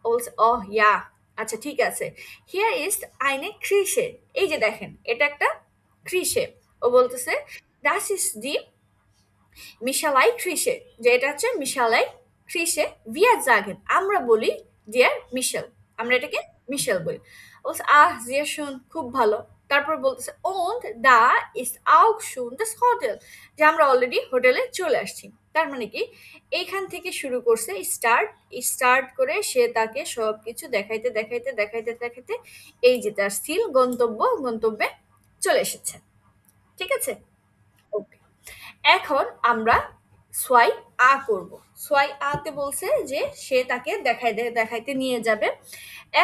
বলছে ওহ ইয়া, আচ্ছা ঠিক আছে। হিয়ার ইজ আইনে ক্রিসে, এই যে দেখেন এটা একটা ক্রিসে। ও বলতেছে দাস ইজ দি মিশালাই ক্রিসে, যে এটা হচ্ছে মিশালাই ক্রিসে, ভিয়ার জাগেন, আমরা বলি ডিয়ার মিশেল, আমরা এটাকে মিশেল বলি। বলছে জিয়া শুন, খুব ভালো। তারপর বলতেছে und da ist auch schon das Hotel, যে আমরা অলরেডি হোটেলে চলে আসছি। তার মানে কি এইখান থেকে শুরু করছে স্টার্ট, স্টার্ট করে সে তাকে সবকিছু দেখাইতে দেখাইতে দেখাইতে দেখাইতে এই যে তার স্থির গন্তব্যে চলে এসেছে। ঠিক আছে? ওকে। এখন আমরা সোয়াই আ করব। সোয়াই আতে বলছে যে সে তাকে দেখাইতে নিয়ে যাবে।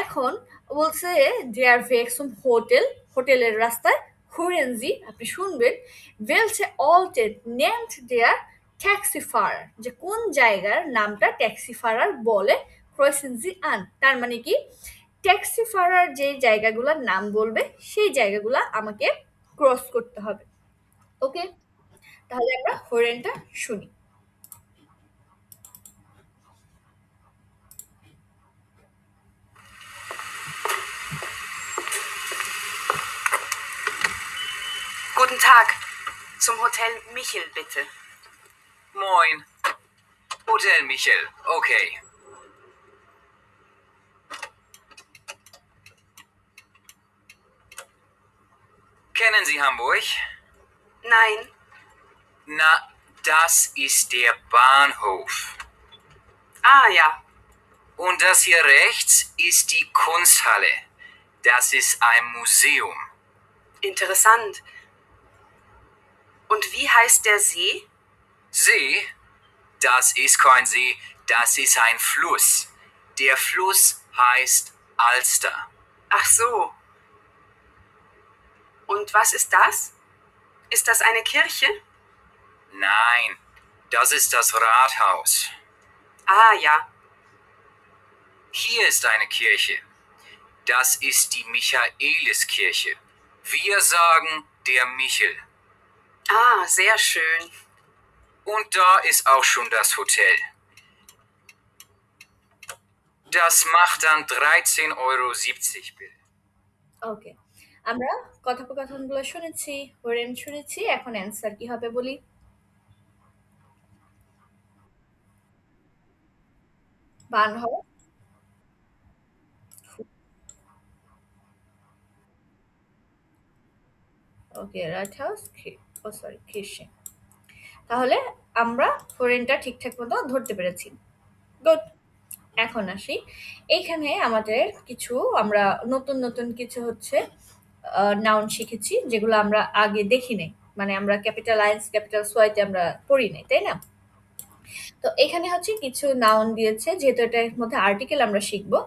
এখন বলছে দেয়ার Weg zum হোটেল, হোটেলের রাস্তায় হুরেন জি, আপনি শুনবেন, welche Orte nennt der Taxifahrer, যে কোন জায়গার নামটা ট্যাক্সিফারার বলে ক্রয়েসেন জি আন, তার মানে কি ট্যাক্সিফারার যে জায়গাগুলোর নাম বলবে সেই জায়গাগুলো আমাকে ক্রস করতে হবে। ওকে, তাহলে আমরা হরেনটা শুনি। Guten Tag. Zum Hotel Michel, bitte. Moin. Hotel Michel, okay. Kennen Sie Hamburg? Nein. Na, das ist der Bahnhof. Ah ja. Und das hier rechts ist die Kunsthalle. Das ist ein Museum. Interessant. Und wie heißt der See? See? Das ist kein See, das ist ein Fluss. Der Fluss heißt Alster. Ach so. Und was ist das? Ist das eine Kirche? Nein, das ist das Rathaus. Ah ja. Hier ist eine Kirche. Das ist die Michaeliskirche. Wir sagen der Michel. Ah, sehr schön. Und da ist auch schon das Hotel. Das macht dann 13,70 € bitte. ওকে, আমরা কথোপকথনগুলো শুনেছি, হরেন শুনেছি, এখন অ্যান্সার কি হবে বলি। বানহর, ওকে, রাইট হাউস, ও সরি খিরসে। তাহলে আমরা হরেনটা ঠিকঠাক মতো ধরতে পেরেছি। গুড। এখন আসি, এইখানে আমাদের কিছু আমরা নতুন নতুন কিছু হচ্ছে নাউন শিখেছি যেগুলো আমরা আগে দেখি নাই, মানে আমরা ক্যাপিটাল আইন্স ক্যাপিটাল সোয়াইতে আমরা পড়ি নাই, তাই না? তো এখানে হচ্ছে কিছু নাউন দিয়েছে, যেহেতু এটার মধ্যে আর্টিকেল আমরা শিখবো।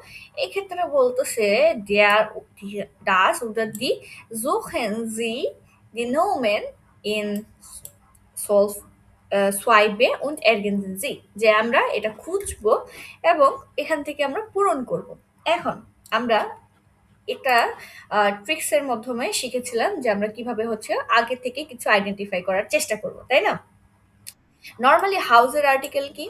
এই ক্ষেত্রে বলতেছে der, das oder die suchen sie die Nomen in solve সোয়াইবে und ergänzen sie, যে আমরা এটা খুঁজবো এবং এখান থেকে আমরা পূরণ করব। এখন আমরা এটা ট্রিক্সের মাধ্যমে শিখেছিলাম যে আমরা কিভাবে হচ্ছে আগে থেকে কিছু আইডেন্টিফাই করার চেষ্টা করব, তাই না? নর্মালি হাউসের আর্টিকেল কি?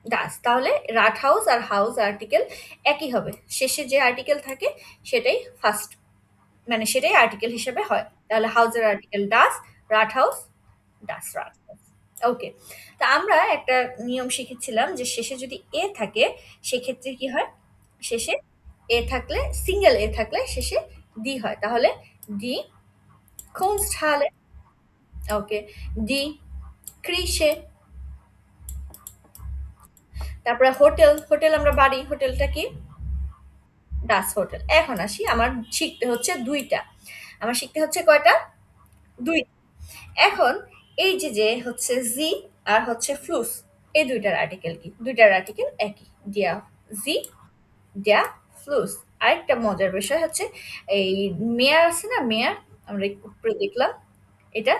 ডাস। তাহলে রাট হাউস আর হাউস আর্টিকেল একই হবে, শেষে যে আর্টিকেল থাকে সেটাই ফার্স্ট, মানে সেটাই আর্টিকেল হিসেবে হয়। তাহলে হাউসের আর্টিকেল ডাস, রাট হাউস ডাস রাট হাউস। ওকে, তা আমরা একটা নিয়ম শিখেছিলাম যে শেষে যদি এ থাকে সেক্ষেত্রে কি হয়, শেষে এ থাকলে, সিঙ্গেল এ থাকলে শেষে ডি হয়। তাহলে ডি Kunsthalle, ওকে, ডি ক্রিসে। তারপরে হোটেল, হোটেল আমরা বাড়ি, হোটেলটা কি? ডাস হোটেল। এখন আসি, আমার শিখতে হচ্ছে দুইটা, আমার শিখতে হচ্ছে কয়টা? দুই। এখন এই যে যে হচ্ছে জি আর হচ্ছে ফ্লুস, এই দুইটার আর্টিকেল কি? দুইটার আর্টিকেল একই, ডিয়া জি, ডিয়া ফ্লুস। আরেকটা মজার বিষয় হচ্ছে এই মেয়ার আছে না, মেয়ার, আমরা একটু উপরে দেখলাম, এটা,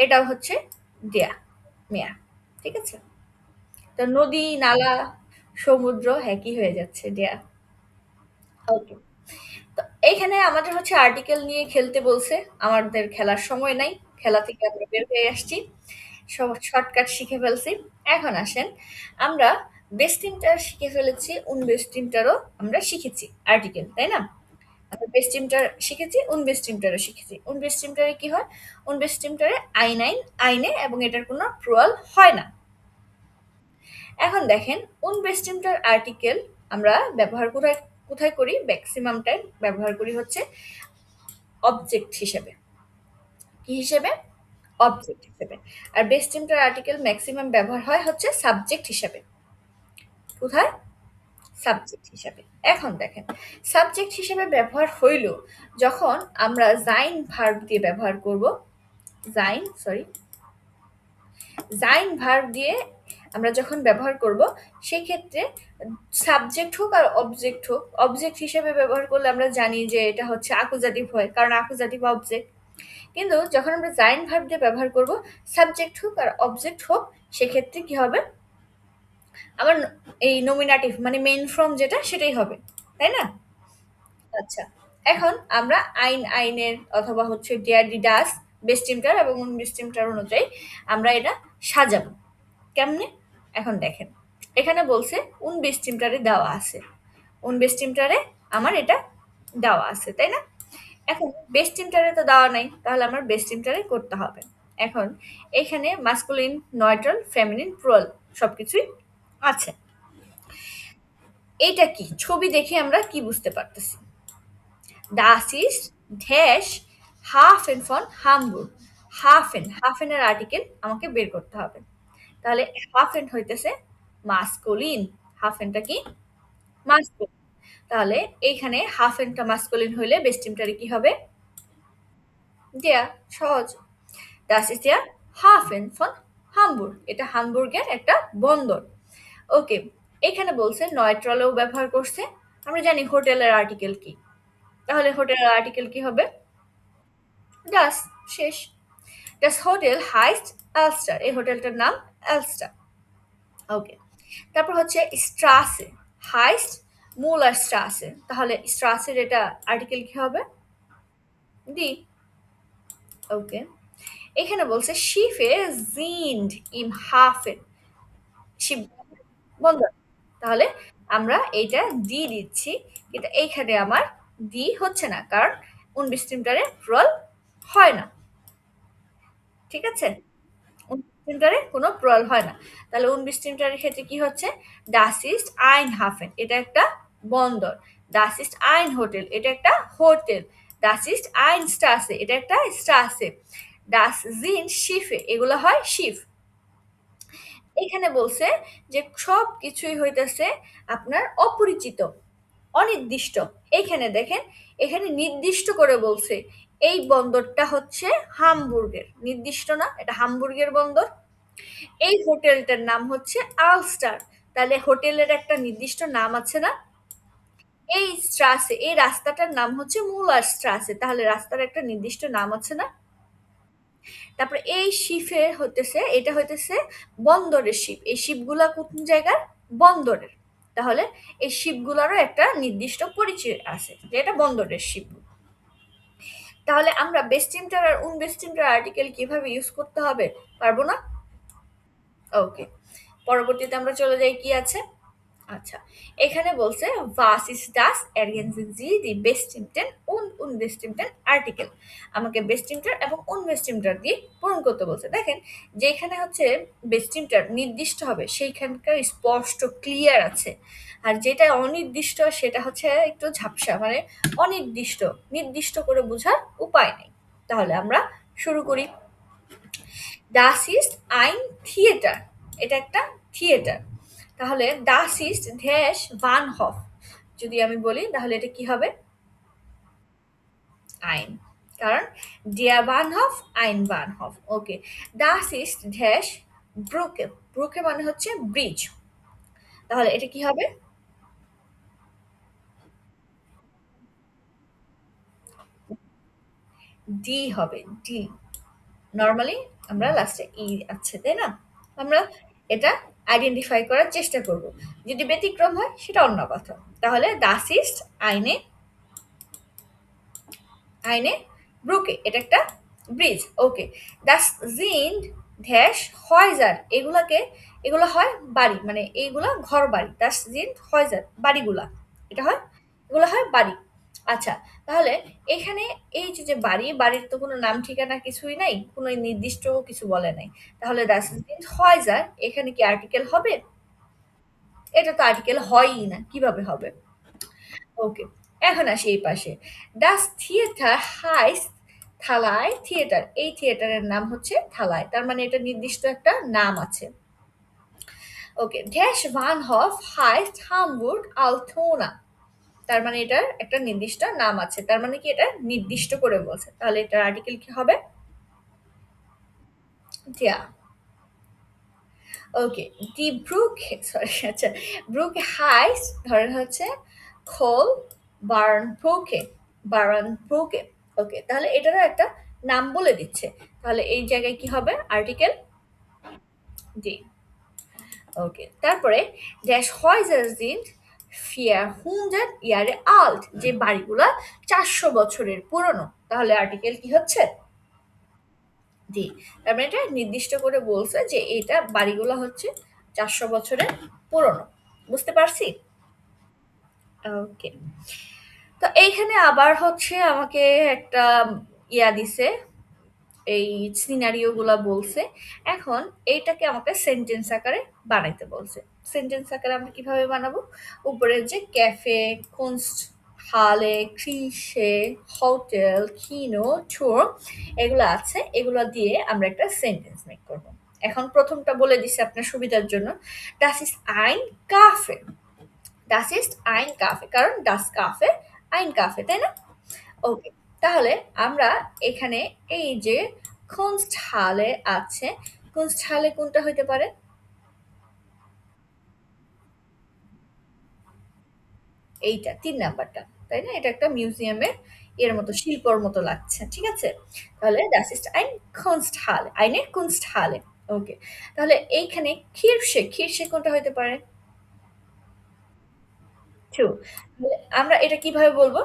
এটাও হচ্ছে ডিয়া মেয়ার। ঠিক আছে? তো নদী, নালা, সমুদ্র একই হয়ে যাচ্ছে, ডিয়া। ওকে, তো এইখানে আমাদের হচ্ছে আর্টিকেল নিয়ে খেলতে বলছে, আমাদের খেলার সময় নাই, খেলা থেকে আমরা বের হয়ে আসছি, সব শর্টকাট শিখে ফেলছি। এখন আসেন, আমরা বেস্টিমটার শিখে ফেলেছি, উনবেস্টিমটারও আমরা শিখেছি আর্টিকেল, তাই না? আমরা বেস্টিমটার শিখেছি, উনবেস্টিমটারও শিখেছি। উনবেস্টিমটারে কি হয়? উনবেস্টিমটারে আইনাইন, আইনে, এবং এটার কোনো প্রুয়াল হয় না। এখন দেখেন, উনবেস্টিমটার আর্টিকেল আমরা ব্যবহার কোথায় কোথায় করি? ম্যাক্সিমাম টাইম ব্যবহার করি হচ্ছে অবজেক্ট হিসেবে। কি হিসেবে? অবজেক্ট হিসেবে। আর বেস্টিমটার আর্টিকেল ম্যাক্সিমাম ব্যবহার হয় হচ্ছে সাবজেক্ট হিসেবে। কোথায়? সাবজেক্ট হিসাবে। এখন দেখেন, সাবজেক্ট হিসেবে ব্যবহার হইল যখন আমরা জাইন ভার্ব দিয়ে ব্যবহার করব। জাইন ভার্ব দিয়ে আমরা যখন ব্যবহার করব, সেক্ষেত্রে সাবজেক্ট হোক আর অবজেক্ট হোক, অবজেক্ট হিসেবে ব্যবহার করলে আমরা জানি যে এটা হচ্ছে আকুজাটিভ হয়, কারণ আকুজাটিভ অবজেক্ট। কিন্তু যখন আমরা জাইন ভার্ব দিয়ে ব্যবহার করব, সাবজেক্ট হোক আর অবজেক্ট হোক, সেক্ষেত্রে কি হবে? আমার এই নমিনাটিভ মানে মেইন ফর্ম যেটা সেটাই হবে, তাই না? আচ্ছা, এখন আমরা আইনের অথবা হচ্ছে ডিয়ার ডি ডাস বেস্টিমটার এবং বেস্টিমটার অনুযায়ী আমরা এটা সাজাবো। কেমনে? এখন দেখেন, এখানে বলছে উন বেস্টিমটারে দেওয়া আছে, উন বেস্টিমটারে আমার এটা দেওয়া আছে, তাই না? এখন বেস্টিমটারে তো দেওয়া নাই, তাহলে আমার বেস্টিমটারে করতে হবে। এখন এখানে মাস্কুলিন, নয়ট্রাল, ফেমিনিন, প্লুরাল সবকিছুই আছে। এইটা কি ছবি দেখে আমরা কি বুঝতে পারতেছি? Das ist ড্যাশ হাফেন ফন হামবুর্গ। হাফেনের আর্টিকেল আমাকে বের করতে হবে। তাহলে হাফেন হইতেছে মাস্কুলিন। হাফেনটা কি? মাস্কুলিন। তাহলে এইখানে হাফেনটা মাস্কুলিন হইলে বেস্টিমটারে কি হবে? দেয়া। সহজ। Das ist der Hafen von Hamburg। এটা হামবুর্গের একটা বন্দর। ওকে, এখানে বলছে নয়ট্রালও ব্যবহার করছে। আমরা জানি হোটেলের আর্টিকেল কি, তাহলে হোটেলের আর্টিকেল কি হবে? ডাস। শেষ। ডাস হোটেল হাইস্ট এলস্টার। এই হোটেলটার নাম এলস্টার। ওকে, তারপর হচ্ছে স্ট্রাসে হাইস্ট মুলার স্ট্রাসে। তাহলে স্ট্রাসের এটা আর্টিকেল কি হবে? ডি। ওকে, এখানে বলছে শিফে জিন্ড ইম হাফেন। শিপ বন্দর। তাহলে আমরা এইটা ডি দিচ্ছি, কিন্তু এইখানে আমার ডি হচ্ছে না, কারণ উনবিস্টিমটারে রোল হয় না। ঠিক আছে? উনবিস্টিমটারে কোনো প্রল হয় না। তাহলে উনবিস্টিমটারের ক্ষেত্রে কি হচ্ছে? ডাস ইস্ট আইন হাফেন, এটা একটা বন্দর। ডাস ইস্ট আইন হোটেল, এটা একটা হোটেল। ডাস ইস্ট আইন স্ট্রাসে, এটা একটা স্ট্রাসে। ডাস জিন শিফে, এগুলো হয় শিফ। এখানে বলছে যে সব কিছুই হইতেছে আপনার অপরিচিত, অনির্দিষ্ট। এইখানে দেখেন, এখানে নির্দিষ্ট করে বলছে এই বন্দরটা হচ্ছে হামবুর্গের। নির্দিষ্ট না, এটা হামবুর্গের বন্দর। এই হোটেলটার নাম হচ্ছে আলস্টার। তাহলে হোটেলের একটা নির্দিষ্ট নাম আছে না? এই স্ট্রাসে, এই রাস্তাটার নাম হচ্ছে মুলার স্ট্রাসে। তাহলে রাস্তার একটা নির্দিষ্ট নাম আছে না? তারপরে এই শিপে হইতেছে, এটা হইতেছে বন্দরের শিপ। এই শিপগুলা কোন জায়গার? বন্দরের। তাহলে এই শিপগুলারও একটা নির্দিষ্ট পরিচয় আছে যে এটা বন্দরের শিপ। তাহলে আমরা বেস্টিমটার আর উনবেস্টিমটার আর্টিকেল কিভাবে ইউজ করতে হবে পারবো না? ওকে, পরবর্তীতে আমরা চলে যাই কি আছে। আচ্ছা, এখানে বলছে was ist das ergänzen Sie die bestimmten und unbestimmten Artikel। আমাকে বেস্টিমটার এবং উনবেস্টিমটার দিয়ে পূরণ করতে বলছে। দেখেন, যেখানে হচ্ছে বেস্টিমটার নির্দিষ্ট হবে সেইখানকার স্পষ্ট ক্লিয়ার আছে, আর যেটা অনির্দিষ্ট সেটা হচ্ছে একটু ঝাপসা, মানে অনির্দিষ্ট, নির্দিষ্ট করে বোঝার উপায় নেই। তাহলে আমরা শুরু করি। ডাস ইস্ট আইন থিয়েটার, এটা একটা থিয়েটার। তাহলে ডাস ইস্ট ড্যাশ বানহফ, যদি আমি বলি তাহলে এটা কি হবে? আইন, কারণ ডিয়ার বানহফ আইন বানহফ। ওকে, ডাস ইস্ট ড্যাশ ব্রুকে। ব্রুকে মানে হচ্ছে ব্রিজ। তাহলে এটা কি হবে? ডি হবে, ডি। নর্মালি আমরা লাস্টে ই আছে, তাই না? আমরা এটা আইডেন্টিফাই করার চেষ্টা করব। যদি ব্যতিক্রম হয় সেটা অন্য কথা। তাহলে ডাস ইস্ট আইনে, আইনে ব্রুকে, এটা একটা ব্রিজ। ওকে, দাস জিন্ড ড্যাশ হয়জার। এগুলাকে, এগুলো হয় বাড়ি, মানে এইগুলা ঘর বাড়ি। দাস জিন্ড হয়জার, বাড়িগুলা, এটা হয়, এগুলো হয় বাড়ি। আচ্ছা, তাহলে এখানে এই যে যে বাড়ি, বাড়ির তো কোনো নাম ঠিকানা কিছুই নাই, কোনো নির্দিষ্ট কিছু বলে নাই। তাহলে দাস জিন্ড হয়জার, এখানে কি আর্টিকেল হবে? এটা তো আর্টিকেল হয়ই না, কিভাবে হবে? ওকে, এখন আসি এই পাশে। ডাস থিয়েটার হাইস থালায় থিয়েটার, এই থিয়েটারের নাম হচ্ছে থালায়, তার মানে এটা নির্দিষ্ট একটা নাম আছে। ওকে, ড্যাশ বানহফ হাইস্ট হামবুর্গ আলটোনা, তার মানে এটার একটা নির্দিষ্ট নাম আছে, তার মানে কি এটা নির্দিষ্ট করে বলছে, তাহলে এটার আর্টিকেল কি হবে? দিয়া। ওকে, দি ব্রুক, সরি আচ্ছা, ব্রুক হাইস ধরেন হচ্ছে খোল বার্ন ব্রুকে, বারান ব্রুকে। ওকে, তাহলে এটারও একটা নাম বলে দিচ্ছে, তাহলে এই জায়গায় কি হবে আর্টিকেল? ডি। ওকে, তারপরে ড্যাশ হয়জার জিন্ড 400 ইয়ারে আল্ট, যে বাড়িগুলা 400 বছরের পুরনো, তাহলে আর্টিকেল কি হচ্ছে? জি, তার মানে এটা নির্দিষ্ট করে বলছে যে এটা বাড়িগুলো হচ্ছে 400 বছরের পুরনো। বুঝতে পারছি? ওকে, তো এইখানে আবার হচ্ছে আমাকে একটা ইয়া দিছে, এই সিনারিও গুলা বলছে। এখন এইটাকে আমাকে সেন্টেন্স আকারে বানাইতে বলছে। সেন্টেন্স আকারে আমরা কিভাবে বানাবো? উপরে যে ক্যাফে, কুনস্ট হালে, ক্রিসে, হোটেল, কিনো, টুর এগুলো আছে, এগুলো দিয়ে আমরা একটা সেন্টেন্স মেক করব। এখন প্রথমটা বলে দিছে আপনার সুবিধার জন্য, ডাস ইস আইন কাফে, ডাস ইস আইন কাফে, কারণ ডাস কাফে আইন কাফে, তাই না? ওকে, তাহলে আমরা এখানে এই যে কুনস্টহালে আছে, কুনস্টহালে কোনটা হইতে পারে? এইটা ৩ নাম্বারটা, তাই না? এটা একটা মিউজিয়ামের এর মতো শিল্পর মতো লাগছে, ঠিক আছে? তাহলে das ist ein Kunsthalle, eine Kunsthalle। ওকে, তাহলে এইখানে খিরশে, খিরশে কোনটা হইতে পারে? 2। তাহলে আমরা এটা কিভাবে বলবো?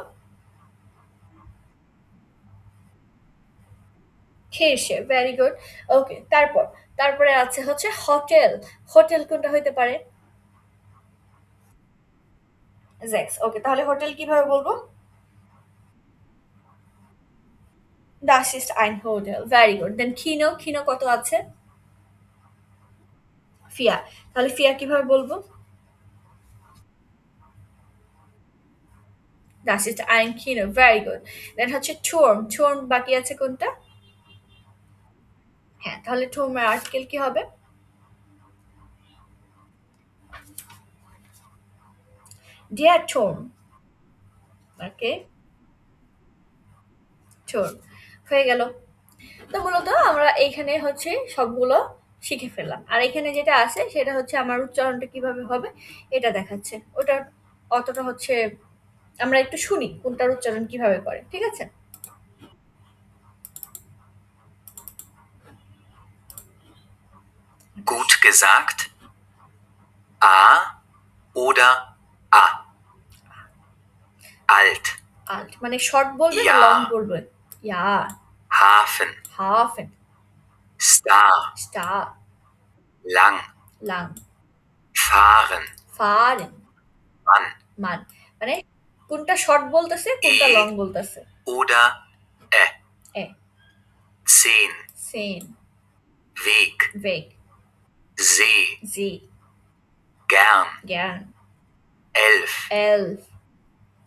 খিরশে, ভেরি গুড। ওকে, তারপরে আছে হচ্ছে হোটেল, হোটেল কোনটা হইতে পারে? 6। ওকে, তাহলে হোটেল কিভাবে বলবো? Das ist ein Hotel, very good. Then কিনো, কিনো কত আছে? ফিয়া, তাহলে ফিয়া কিভাবে বলবো? Das ist ein Kino, very good. Then হচ্ছে টুর্ম, টুর্ম বাকি আছে কোনটা? হ্যাঁ, তাহলে টুর্মের আর্টিকেল কি হবে? Der Turm। ওকে, টুর্ম হয়ে গেল। তো মূলত আমরা এইখানে হচ্ছে সবগুলো শিখে ফেললাম, আর এখানে যেটা আছে সেটা হচ্ছে আমার উচ্চারণটা কিভাবে হবে এটা দেখাচ্ছে, ওটা অতটা হচ্ছে আমরা একটু শুনি কোনটার উচ্চারণ কিভাবে করে, ঠিক আছে? Gut gesagt. A oder A. Alt. Alt মানে শর্ট বলবে না Ja. লং বলবে? ইয়া, Hafen. হাফেন, Star. Star, Lang. Lung, Fahren. ফারেন, Mann. মান, মানে কোনটা শর্ট বলতেছে কোনটা লং বলতেছে? Oder Ä. এ, 10. সেন, Weg. Vague, See. জি, Gern. জ্ঞান, 11. Elf,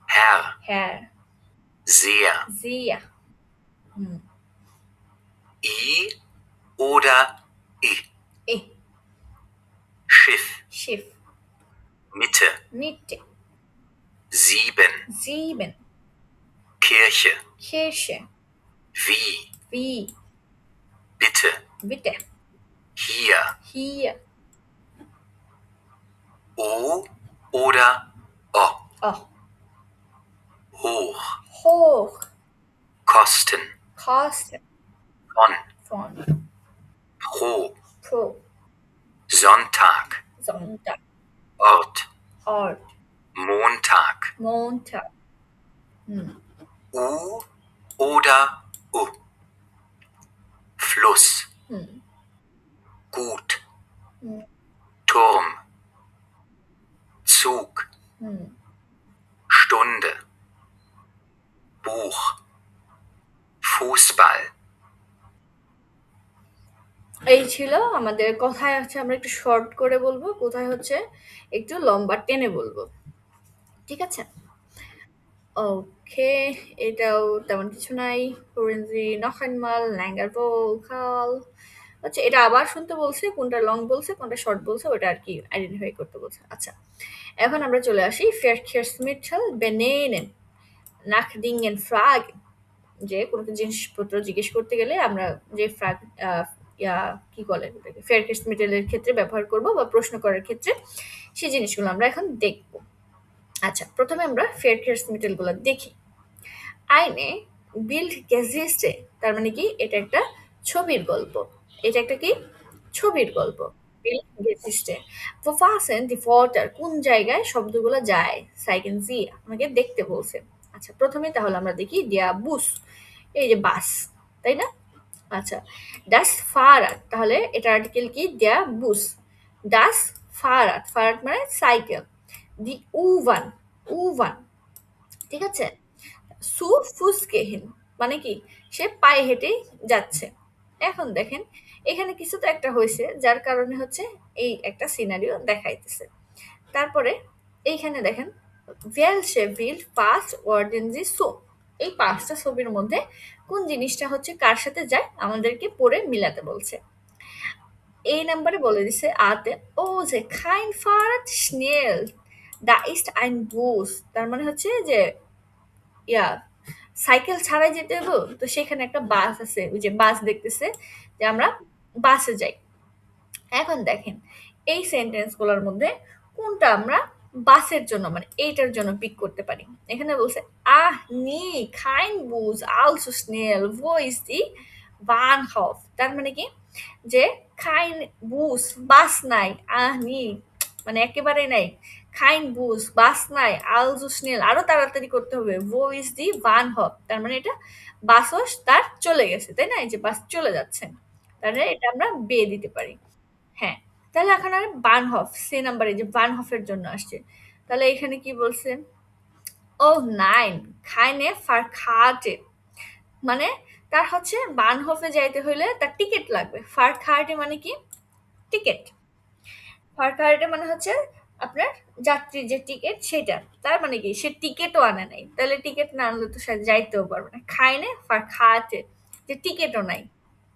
Herr. হ্যার, Sehr. Zia, I oder I. A, Schiff. শিফ, Mitte. মিটে, 7. জিবেন, Kirche. Kirche, Wie. wie, Bitte. bitte, Hier. hier, O oder O. oh, Hoch. hoch, Kosten. kosten, Von. von, Pro. pro, Sonntag. Sonntag, Ort. Ort, Montag. Montag, U oder U. Fluss. Gut. Turm. Zug. Stunde. Buch. Fußball. এই ছিল আমাদের। কোথায় হচ্ছে আমরা একটু শর্ট করে বলবো, কোথায় হচ্ছে একটু লম্বা টেনে বলবো, ঠিক আছে? ওকে, এটাও তেমন কিছু নাই। Hören Sie noch einmal länger Vokal। আচ্ছা, এটা আবার শুনতে বলছে, কোনটা লং বলছে, কোনটা শর্ট বলছে, ওটা আর কি আইডেন্টিফাই করতে বলছে। আচ্ছা, এখন আমরা চলে আসি Verkehrsmittel benennen, nach Dingen fragen। যে কোনো একটা জিনিসপত্র জিজ্ঞেস করতে গেলে আমরা যে ফ্রাগ ইয়া কি বলে ওটাকে Verkehrsmittel এর ক্ষেত্রে ব্যবহার করব বা প্রশ্ন করার ক্ষেত্রে সেই জিনিসগুলো আমরা এখন দেখব। আচ্ছা, প্রথমে আমরা Verkehrsmittel গুলো দেখি। আইনে বিল্ড গেজিস্টে, তার মানে কি এটা একটা ছবির গল্প। এটা একটা কি ছবির গল্প। বিল্ড গেজিস্টে ফাসেন দি ফর্টার, কোন জায়গায় শব্দগুলো যায়, সাইকেন জি আমাকে দেখতে বলছে। আচ্ছা, প্রথমে তাহলে আমরা দেখি দিয়া বুস, এই যে বাস, তাই না? আচ্ছা, ডাস ফারাত, তাহলে এটা আর্টিকেল কি দিয়া বুস। ডাস ফারাত, ফারাত মানে সাইকেল। দি উভান, উভান, ঠিক আছে? সু ফুসগেহিন মানে কি সে পায়ে হেঁটেই যাচ্ছে। এখন দেখেন এখানে কিছু তো একটা হয়েছে যার কারণে হচ্ছে এই একটা সিনারিও দেখাইতেছে। তারপরে এইখানে দেখেন ভেলসে ভিল পাস ওয়ার্ডেনজি সো, এই পাঁচটা ছবির মধ্যে কোন জিনিসটা হচ্ছে কার সাথে যায় আমাদেরকে পড়ে মিলাতে বলছে। এই নাম্বারে বলে দিছে আতে, ও যে খাইন ফারাত স্নেল দা ইস্ট আইন বুস, তার মানে হচ্ছে যে ইয়া সাইকেল ছাড়াই যেতে হলো, তো সেখানে একটা বাস আছে, ওই যে বাস দেখতেছে যে আমরা বাসে যাই। এখন দেখেন এই সেন্টেন্স গুলোর মধ্যে কোনটা আমরা বাসের জন্য মানে এইটার জন্য পিক করতে পারি। এখানে বলছে আহ নি খাইন বুজ আলসো স্নেল ভো ইজ দি বানহফ, তার মানে কি যে খাইন বুস বাস নাই, আহ নি মানে একেবারে নাই, খাইন বুস বাস নাই, আলজো স্নেল আরো তাড়াতাড়ি করতে হবে, ভো ইজ দি বানহফ, তার মানে এটা বাসও তার চলে গেছে, তাই না? এই যে বাস চলে যাচ্ছে, তাহলে এটা আমরা বে দিতে পারি। হ্যাঁ, তাহলে এখন আর বার্নহফ সে নাম্বারে যে বার্নহফের জন্য আসছে। তাহলে এখানে কি বলছে? ও নাইন খাইনে ফারখাটে, মানে তার হচ্ছে বার্নহফে যাইতে হইলে তার টিকিট লাগবে। ফারখাটে মানে কি টিকিট। ফারখাটে মানে হচ্ছে আপনার যাত্রীর যে টিকিট সেটা। তার মানে কি সে টিকিটও আনে নাই, তাহলে টিকিট না আনলে তো সে যাইতেও পারবে না। খাইনে ফারখাটে, যে টিকিটও নাই,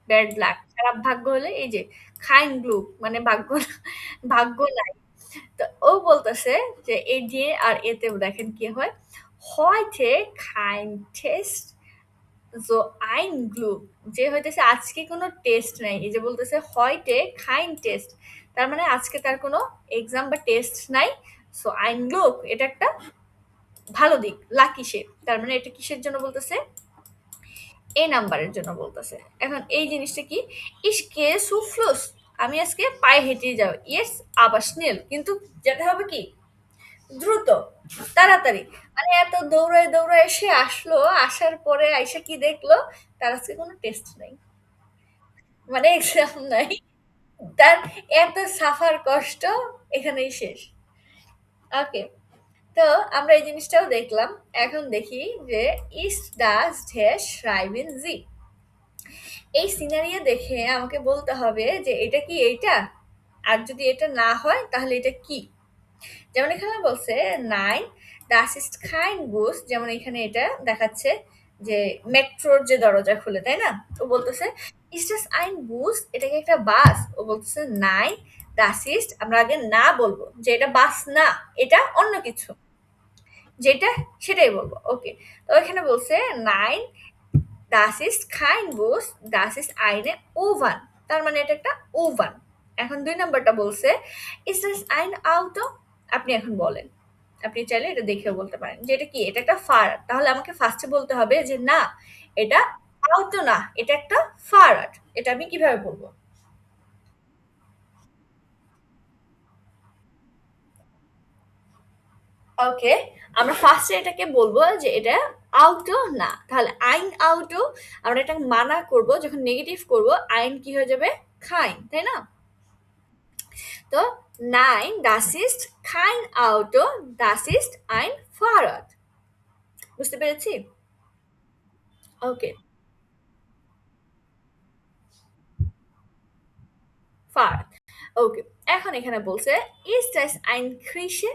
ব্যাড লাক খারাপ ভাগ্য হলে এই যে খাইন গ্লুক মানে ভাগ্য ভাগ্য নাই। তো ও বলতেছে যে এই যে আর এতে দেখেন কি হয়, heute kein Test so ein Glück, যে হইতেছে আজকে কোনো টেস্ট নাই, এই যে বলতেছে heute kein Test, তার মানে আজকে তার কোনো এক্সাম বা টেস্ট নাই। সো ein Glück এটা একটা ভালো দিক, লাকি সে, তার মানে এটা কিসের জন্য বলতেছে? এই নাম্বারের জন্য বলতেছে। এখন এই জিনিসটা কি, ইস কে সুফ্লুস, আমি আজকে পায়ে হেঁটে যাব, ইয়েস আবার স্নেল, কিন্তু যেতে হবে কি দ্রুত, তাড়াতাড়ি। মানে এত দৌড়ায় দৌড়ায় এসে আসলো, আসার পরে আইসা কি দেখলো, তার আজকে কোনো টেস্ট নাই, মানে এক্সাম নাই, তার এত সাফার কষ্ট এখানেই শেষ। ওকে, তো আমরা এই জিনিসটাও দেখলাম। এখন দেখি যে ইস ডাস ড্যাশ রাইবেন জি, এই সিনারিও দেখে আমাকে বলতে হবে যে এটা কি এইটা, আর যদি এটা না হয় তাহলে এটা কি। যেমন এখানে বলছে nine das ist kein Bus, যেমন এখানে এটা দেখাচ্ছে যে মেট্রোর যে দরজা খুলে, তাই না? ও বলতেছে ist das ein Bus, এটা কি একটা বাস? ও বলতেছে nein das ist, আমরা আগে না বলবো যে এটা বাস না, এটা অন্য কিছু, যেটা সেটাই বলবো। ওকে, তো এখানে বলছে nine das ist kein Bus, das ist eine Oven, তার মানে এটা একটা ওভান। এখন ২ নাম্বারটা বলছে ist das ein Auto, আপনি এখন বলেন। আপনি চাইলে এটা দেখেও বলতে পারেন যে এটা কি? এটা একটা ফারাড। তাহলে আমাকে ফার্স্টে বলতে হবে যে না, এটা আউটো না, এটা একটা ফারাড। এটা আমি কিভাবে বলবো? ওকে, আমরা ফার্স্টে এটাকে বলবো যে এটা আউটো না। তাহলে আইন আউটো, আমরা এটা মানা করব, যখন নেগেটিভ করব আইন কি হয়ে যাবে? খাইন, তাই না? তো nein das ist kein Auto, das ist ein Fahrrad, বুঝতে পেরেছি? ওকে, ফারাদ। ওকে, এখন এখানে বলছে ist das ein Krische,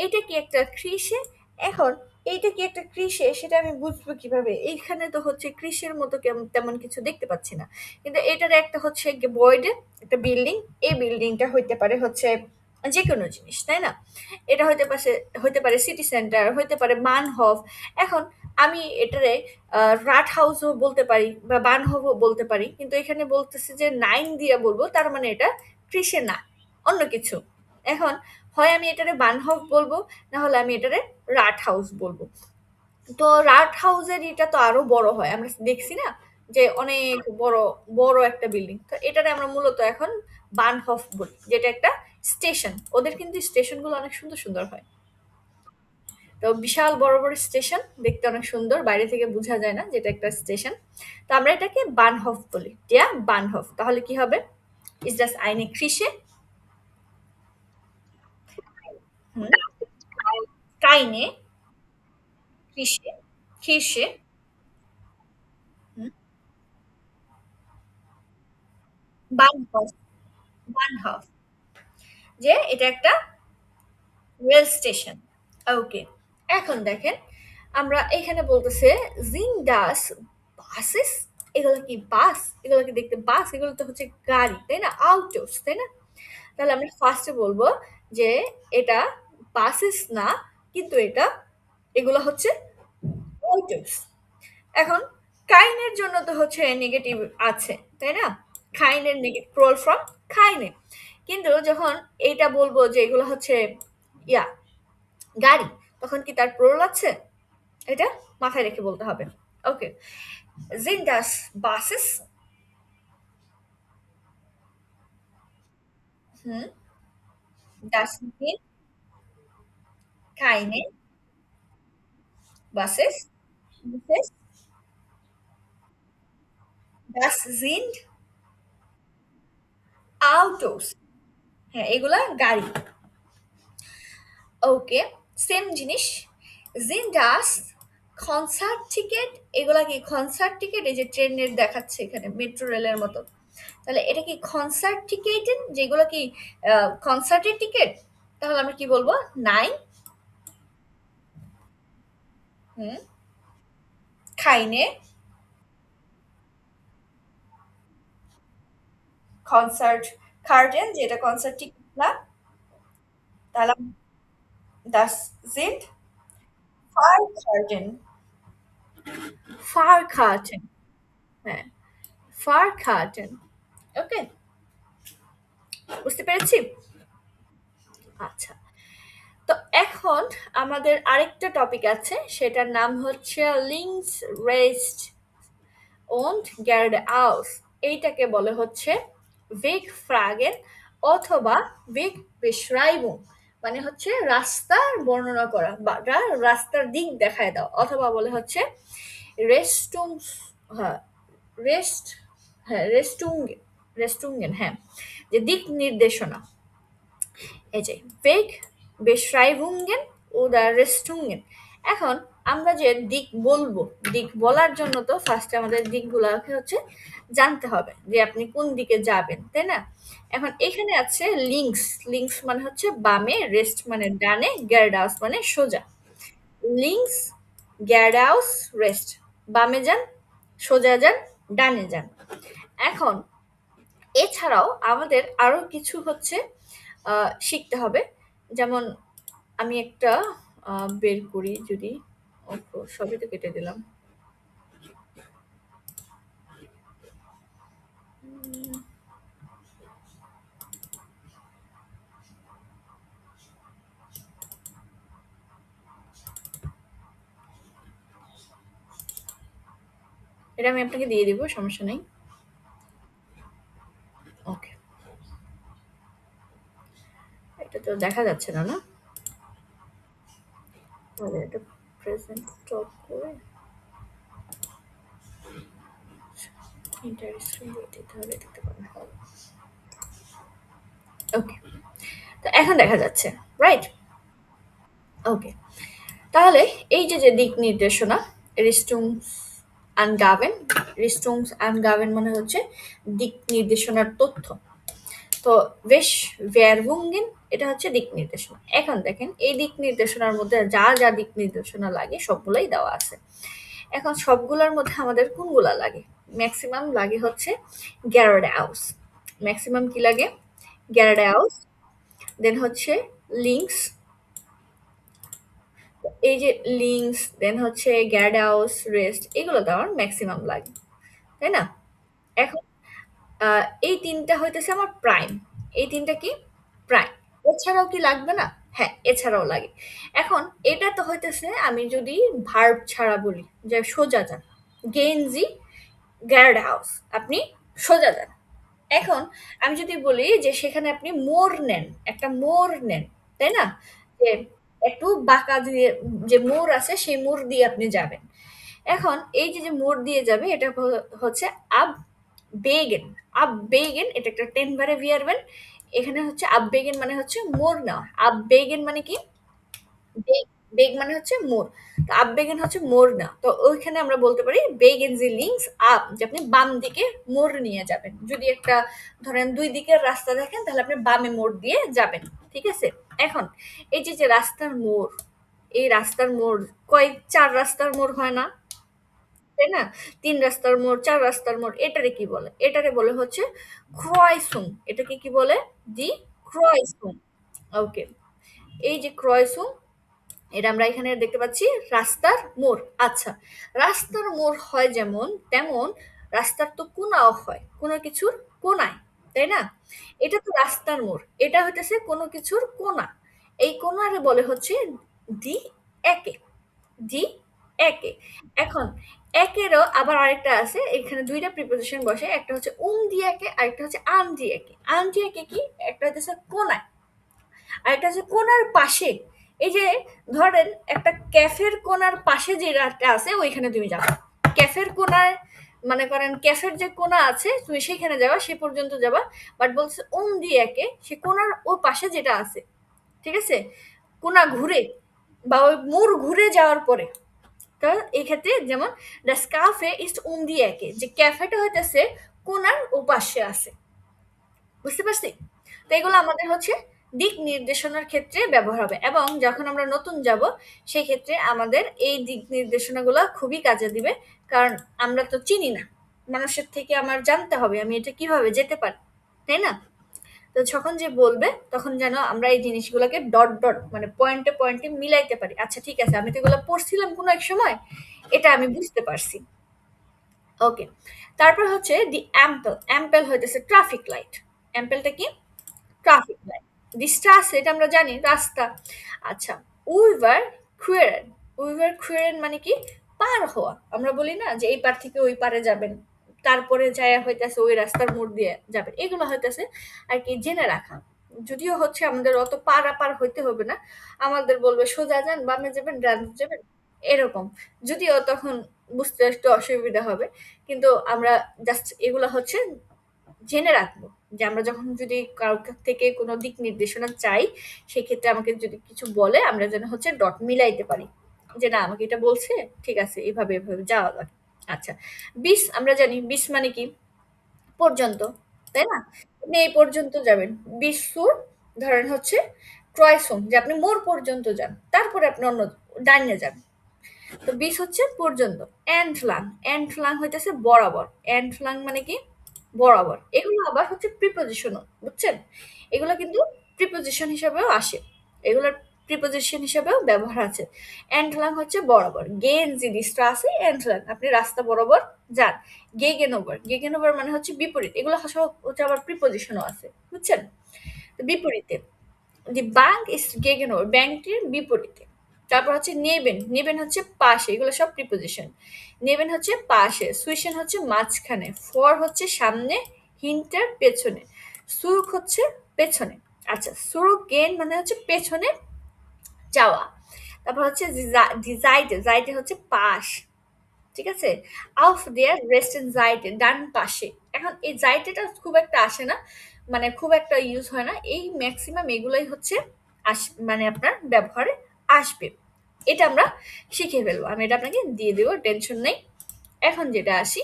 এটা কি একটা কৃষে। এখন এইটা কি একটা কৃষে সেটা আমি বুঝবো কিভাবে? এইখানে তো হচ্ছে কৃষির মতো তেমন কিছু দেখতে পাচ্ছি না। কিন্তু এটার একটা হচ্ছে ভয়েড একটা বিল্ডিং। এই বিল্ডিংটা হইতে পারে হচ্ছে যেকোনো জিনিস, তাই না? এটা হইতে পারে সিটি সেন্টার, হইতে পারে বানহফ। এখন আমি এটারে রাট হাউসও বলতে পারি বা বানহফও বলতে পারি। কিন্তু এখানে বলতেছে যে 9 দিয়ে বলবো, তার মানে এটা কৃষে না, অন্য কিছু। এখন হয় আমি এটারে বানহফ বলবো, না হলে আমি এটারে রাট হাউস বলবো। তো রাট হাউসের এটা তো আরো বড় হয়, আমরা দেখছি না যে অনেক বড় বড় একটা বিল্ডিং। তো এটারে আমরা মূলত এখন বানহফ বলি, যেটা একটা স্টেশন। ওদের কিন্তু স্টেশনগুলো অনেক সুন্দর সুন্দর হয়। তো বিশাল বড় বড় স্টেশন দেখতে অনেক সুন্দর, বাইরে থেকে বোঝা যায় না যেটা একটা স্টেশন। তো আমরা এটাকে বানহফ বলি, ডিয়া বানহফ। তাহলে কি হবে? ইজ জাস্ট আইনে কৃষে। হুম, কাইনে কৃষে, খিসে। হুম, বানহফ, বানহফ, যে এটা একটা রেল স্টেশন। ওকে, এখন দেখেন আমরা এখানে বলতেছে জিন ডাস বাসেস। এগুলো কি বাস? এগুলো কি দেখতে বাস? এগুলো তো হচ্ছে গাড়ি, তাই না? আউটোস, তাই না? তাহলে আমরা ফার্স্টে বলবো যে এটা বাসেস না, কিন্তু এগুলো হচ্ছে অটোস। এখন কাইনের জন্য তো হচ্ছে নেগেটিভ আছে, তাই না? কাইনের নেগেটিভ ক্রল ফ্রম কাইনে। কিন্তু যখন এইটা বলবো যে এগুলো হচ্ছে ইয়া গাড়ি, তখন কি তার প্রল আছে? এটা মাথায় রেখে বলতে হবে। ওকে, sind das Buses? হুম, das sind keine Buses. Buses, das sind Autos. হ্যাঁ, এগুলা গাড়ি। ওকে, সেম জিনিস। sind das concert ticket? এগুলা কি কনসার্ট টিকেট? এই যে ট্রেনের দেখাচ্ছে এখানে মেট্রো রেলের মতো। তাহলে এটা কি কনসার্ট টিকেট? যেগুলো কি কনসার্টের টিকেট? তাহলে আমরা কি বলবো? নাই। হুম, খাইনে কনসার্ট কার্টেন, যেটা কনসার্ট টিকিট না। তাহলে দাস জিন্ট ফার কার্টেন, ফার কার্টেন। হ্যাঁ, ফার কার্টেন। ওকে, বুঝতে পেরেছি। আচ্ছা, তো এখন আমাদের আরেকটা টপিক আছে, সেটার নাম হচ্ছে লিঙ্কস রেস্ট und geradeaus। এইটাকে বলে হচ্ছে Wegfragen অথবা Wegbeschreibung, মানে হচ্ছে রাস্তার বর্ণনা করা বা রাস্তার দিক দেখায় দাও, অথবা বলে হচ্ছে রেস্টুং, হ্যাঁ রেস্ট, হ্যাঁ রেস্টুঙ্গেন, হ্যাঁ, যে দিক নির্দেশনা। এই যে Weg Beschreibungen oder Richtungen। এখন আমরা যে দিক বলবো, দিক বলার জন্য তো ফার্স্টে আমাদের দিকগুলোকে হচ্ছে জানতে হবে যে আপনি কোন দিকে যাবেন, তাই না? এখন এখানে আছে লিঙ্কস। লিঙ্কস মানে হচ্ছে বামে, রেস্ট মানে ডানে, গ্যারডাউস মানে সোজা। লিঙ্কস, গ্যারডাউস, রেস্ট। বামে যান, সোজা যান, ডানে যান। এখন এছাড়াও আমাদের আরো কিছু হচ্ছে শিখতে হবে। যেমন আমি একটা বের করি যদি, ওহো! সবই তো কেটে দিলাম। উম এটা আমি আপনাকে দিয়ে দিব, সমস্যা নাই। ওকে। এটা তো দেখা যাচ্ছে না, না? তাহলে এটা প্রেজেন্ট স্টপ করে এন্টার স্ক্রিন দিতে হবে, দেখতে পাবেন। ওকে। তো এখন দেখা যাচ্ছে, রাইট? ওকে। তাহলে এই যে দিক নির্দেশনা, রিস্টুমস আনগাভেন, রিস্টুমস আনগাভেন মানে হচ্ছে দিক নির্দেশনার তথ্য। তো বেশ ভেরভুঙ্গেন, এটা হচ্ছে দিক নির্দেশনা। এখন দেখেন এই দিক নির্দেশনার মধ্যে যা যা দিক নির্দেশনা লাগে সবগুলোই দেওয়া আছে। এখন সবগুলোর মধ্যে আমাদের কোনগুলা লাগে? ম্যাক্সিমাম লাগে হচ্ছে গ্যারাডাউস। ম্যাক্সিমাম কি লাগে? গ্যারাডাউস, দেন হচ্ছে লিঙ্কস, এই যে লিঙ্কস, দেন হচ্ছে গ্যারাডাউস, রেস্ট, এগুলো তো আমার ম্যাক্সিমাম লাগে, তাই না? এখন এই তিনটা হইতেছে আমার প্রাইম। এই তিনটা কি? প্রাইম। এছাড়াও কি লাগবে না? হ্যাঁ, এছাড়াও লাগে। এখন এটা তো হইতেছে আমি যদি ভার্ব ছাড়া বলি যে সোজা যান, গেঞ্জি গ্যারাড হাউস, আপনি সোজা যান। এখন আমি যদি বলি যে সেখানে আপনি মোড় নেন, একটা মোড় নেন, তাই না? যে একটু বাঁকা দিয়ে যে মোড় আছে সেই মোড় দিয়ে আপনি যাবেন। এখন এই যে মোড় দিয়ে যাবে এটা হচ্ছে আব বেগেন। আব বেগেন এটা একটা 10 বারে ভিয়ারবেন। এখানে হচ্ছে আব বেগেন মানে হচ্ছে মোড় নেওয়া। আব বেগেন মানে কি? বেগ, বেগ মানে হচ্ছে মোড়। তো আব বেগেন হচ্ছে মোড় না। তো ওইখানে আমরা বলতে পারি বেগেন জি লিঙ্কস আপ, যে আপনি বাম দিকে মোড় নিয়ে যাবেন। যদি একটা ধরেন ২ দিকের রাস্তা দেখেন তাহলে আপনি বামে মোড় দিয়ে যাবেন। ঠিক আছে? এখন এই যে রাস্তার মোড়, এই রাস্তার মোড় কয় ৪ রাস্তার মোড় হয় না? তাই না? ৩ রাস্তার মোড়, ৪ রাস্তার মোড়, এটারে কি বলে? এটারে বলে হচ্ছে ক্রয়সুম। এটাকে কি বলে? দি ক্রয়সুম। ওকে। এই যে ক্রয়সুম, এটা আমরা এখানে দেখতে পাচ্ছি রাস্তার মোড়। আচ্ছা, রাস্তার মোড় হয় যেমন তেমন রাস্তার তো কোনাও হয়, কোনো কিছুর কোনায়, তাই না? এটা তো রাস্তার মোড়, এটা হইতেছে কোনো কিছুর কোনা। এই কোনারে বলে হচ্ছে দি একে, দি একে। এখন একেরও আবার আরেকটা আছে, এখানে দুইটা প্রিপোজিশন বসে, একটা হচ্ছে দিয়ে একে, আরেকটা হচ্ছে দিয়ে একে। দিয়ে একে কি? একটা হইতেছে কোনায়, আরেকটা হচ্ছে কোণার পাশে। এই যে ধরেন একটা ক্যাফের কোণার পাশে যে রাস্তা আছে ওইখানে তুমি যাবে। ক্যাফের কোণায় মনে করেন ক্যাফের যে কোণা আছে তুমি সেখানে যাবা, সে পর্যন্ত যাবা। বাট বলছে দিয়ে একে, সে কোণার ও পাশে যেটা আছে, ঠিক আছে? কোণা ঘুরে বা ওই মোড় ঘুরে যাওয়ার পরে। তো এই ক্ষেত্রে যেমন দ্য স্কাফে ইস্ট দিয়ে একে, যে ক্যাফেটা হইতেছে কোণার ও পাশে আছে। বুঝতে পারছি? তো এগুলো আমাদের হচ্ছে দিক নির্দেশনার ক্ষেত্রে ব্যবহার হবে, এবং যখন আমরা নতুন যাব সেই ক্ষেত্রে আমাদের এই দিক নির্দেশনাগুলো খুবই কাজে দিবে। কারণ আমরা তো চিনি না, মানুষের থেকে আমার জানতে হবে আমি এটা কিভাবে যেতে পারি, তাই না? তো যখন যে বলবে তখন যেন আমরা এই জিনিসগুলোকে ডট ডট মানে পয়েন্টে পয়েন্টে মিলাইতে পারি। আচ্ছা ঠিক আছে, আমি তো এগুলো পড়ছিলাম কোনো এক সময়, এটা আমি বুঝতে পারছি। ওকে। তারপর হচ্ছে দি অ্যাম্পেল। অ্যাম্পেল হইতেছে ট্রাফিক লাইট। অ্যাম্পেলটা কি? Traffic light. দি স্ট্রাসে এটা আমরা জানি রাস্তা। আচ্ছা, উইভার ক্রুয়েরেন। উইভার ক্রুয়েরেন মানে কি? পার হওয়া। আমরা বলি না যে এই পার থেকে ওই পারে যাবেন, তারপরে যায়া হইতেছে ওই রাস্তার মোড় দিয়ে যাবেন। এগুলো হইতেছে আর কি জেনে রাখা। যদিও হচ্ছে আমাদের অত পারাপার হইতে হবে না, আমাদের বলবে সোজা যান, বামে যাবেন, ডানে যাবেন, এরকম। যদিও তখন বুঝতে একটু অসুবিধা হবে, কিন্তু আমরা জাস্ট এগুলো হচ্ছে জেনে রাখবো যে আমরা যখন যদি কারোর থেকে কোনো দিক নির্দেশনা চাই সেক্ষেত্রে আমাকে যদি কিছু বলে আমরা যেন হচ্ছে ডট মিলাইতে পারি, যে না আমাকে এটা বলছে, ঠিক আছে এভাবে এভাবে যাওয়া লাগে। আচ্ছা, ২০ আমরা জানি ২০ মানে কি? পর্যন্ত, তাই না? আপনি এই পর্যন্ত যাবেন। ২০ সুর ধরেন হচ্ছে ক্রয়সম, যে আপনি মোড় পর্যন্ত যান, তারপরে আপনি অন্য ডাইনে যান। তো ২০ হচ্ছে পর্যন্ত। এন্টলাং। এন্টলাং হইতেছে বরাবর। এন্টলাং মানে কি? বরাবর। এগুলো আবার হচ্ছে প্রিপোজিশনও, বুঝছেন? এগুলো কিন্তু প্রিপোজিশন হিসাবেও আসে। এগুলোর প্রিপোজিশন হিসাবেও ব্যবহার আছে। এন্টলাং হচ্ছে বরাবর। গেন জি দি স্ট্রাসে এন্টলাং, আপনি রাস্তা বরাবর যান। Gegen over. গেগেন ওভার মানে হচ্ছে বিপরীত। এগুলো হচ্ছে আবার প্রিপোজিশনও আছে, বুঝছেন? তো বিপরীতে the bank is gegen over, ব্যাংকটির বিপরীতে। তারপর হচ্ছে নেবেন। নেবেন হচ্ছে পাশে, এগুলো সব প্রিপোজিশন। নেবেন হচ্ছে পাশে, সুইশন হচ্ছে মাঝখানে, ফর হচ্ছে সামনে, হিন্টার পেছনে, সুরুক হচ্ছে পেছনে। আচ্ছা, সুরুক গেন মানে হচ্ছে পেছনে যাওয়া। তারপর হচ্ছে জাইটে। জাইটে হচ্ছে পাশ, ঠিক আছে? আউফ দেয়ার রেস্টেন জাইটে, ডান পাশে। এখন এই জাইটেটা খুব একটা আসে না, মানে খুব একটা ইউজ হয় না। এই ম্যাক্সিমাম এগুলোই হচ্ছে মানে আপনার ব্যবহারে আসবে। এটা আমরা শিখে ফেলবো, আমি এটা আপনাকে দিয়ে দেবো, টেনশন নেই। এখন যেটা আসি,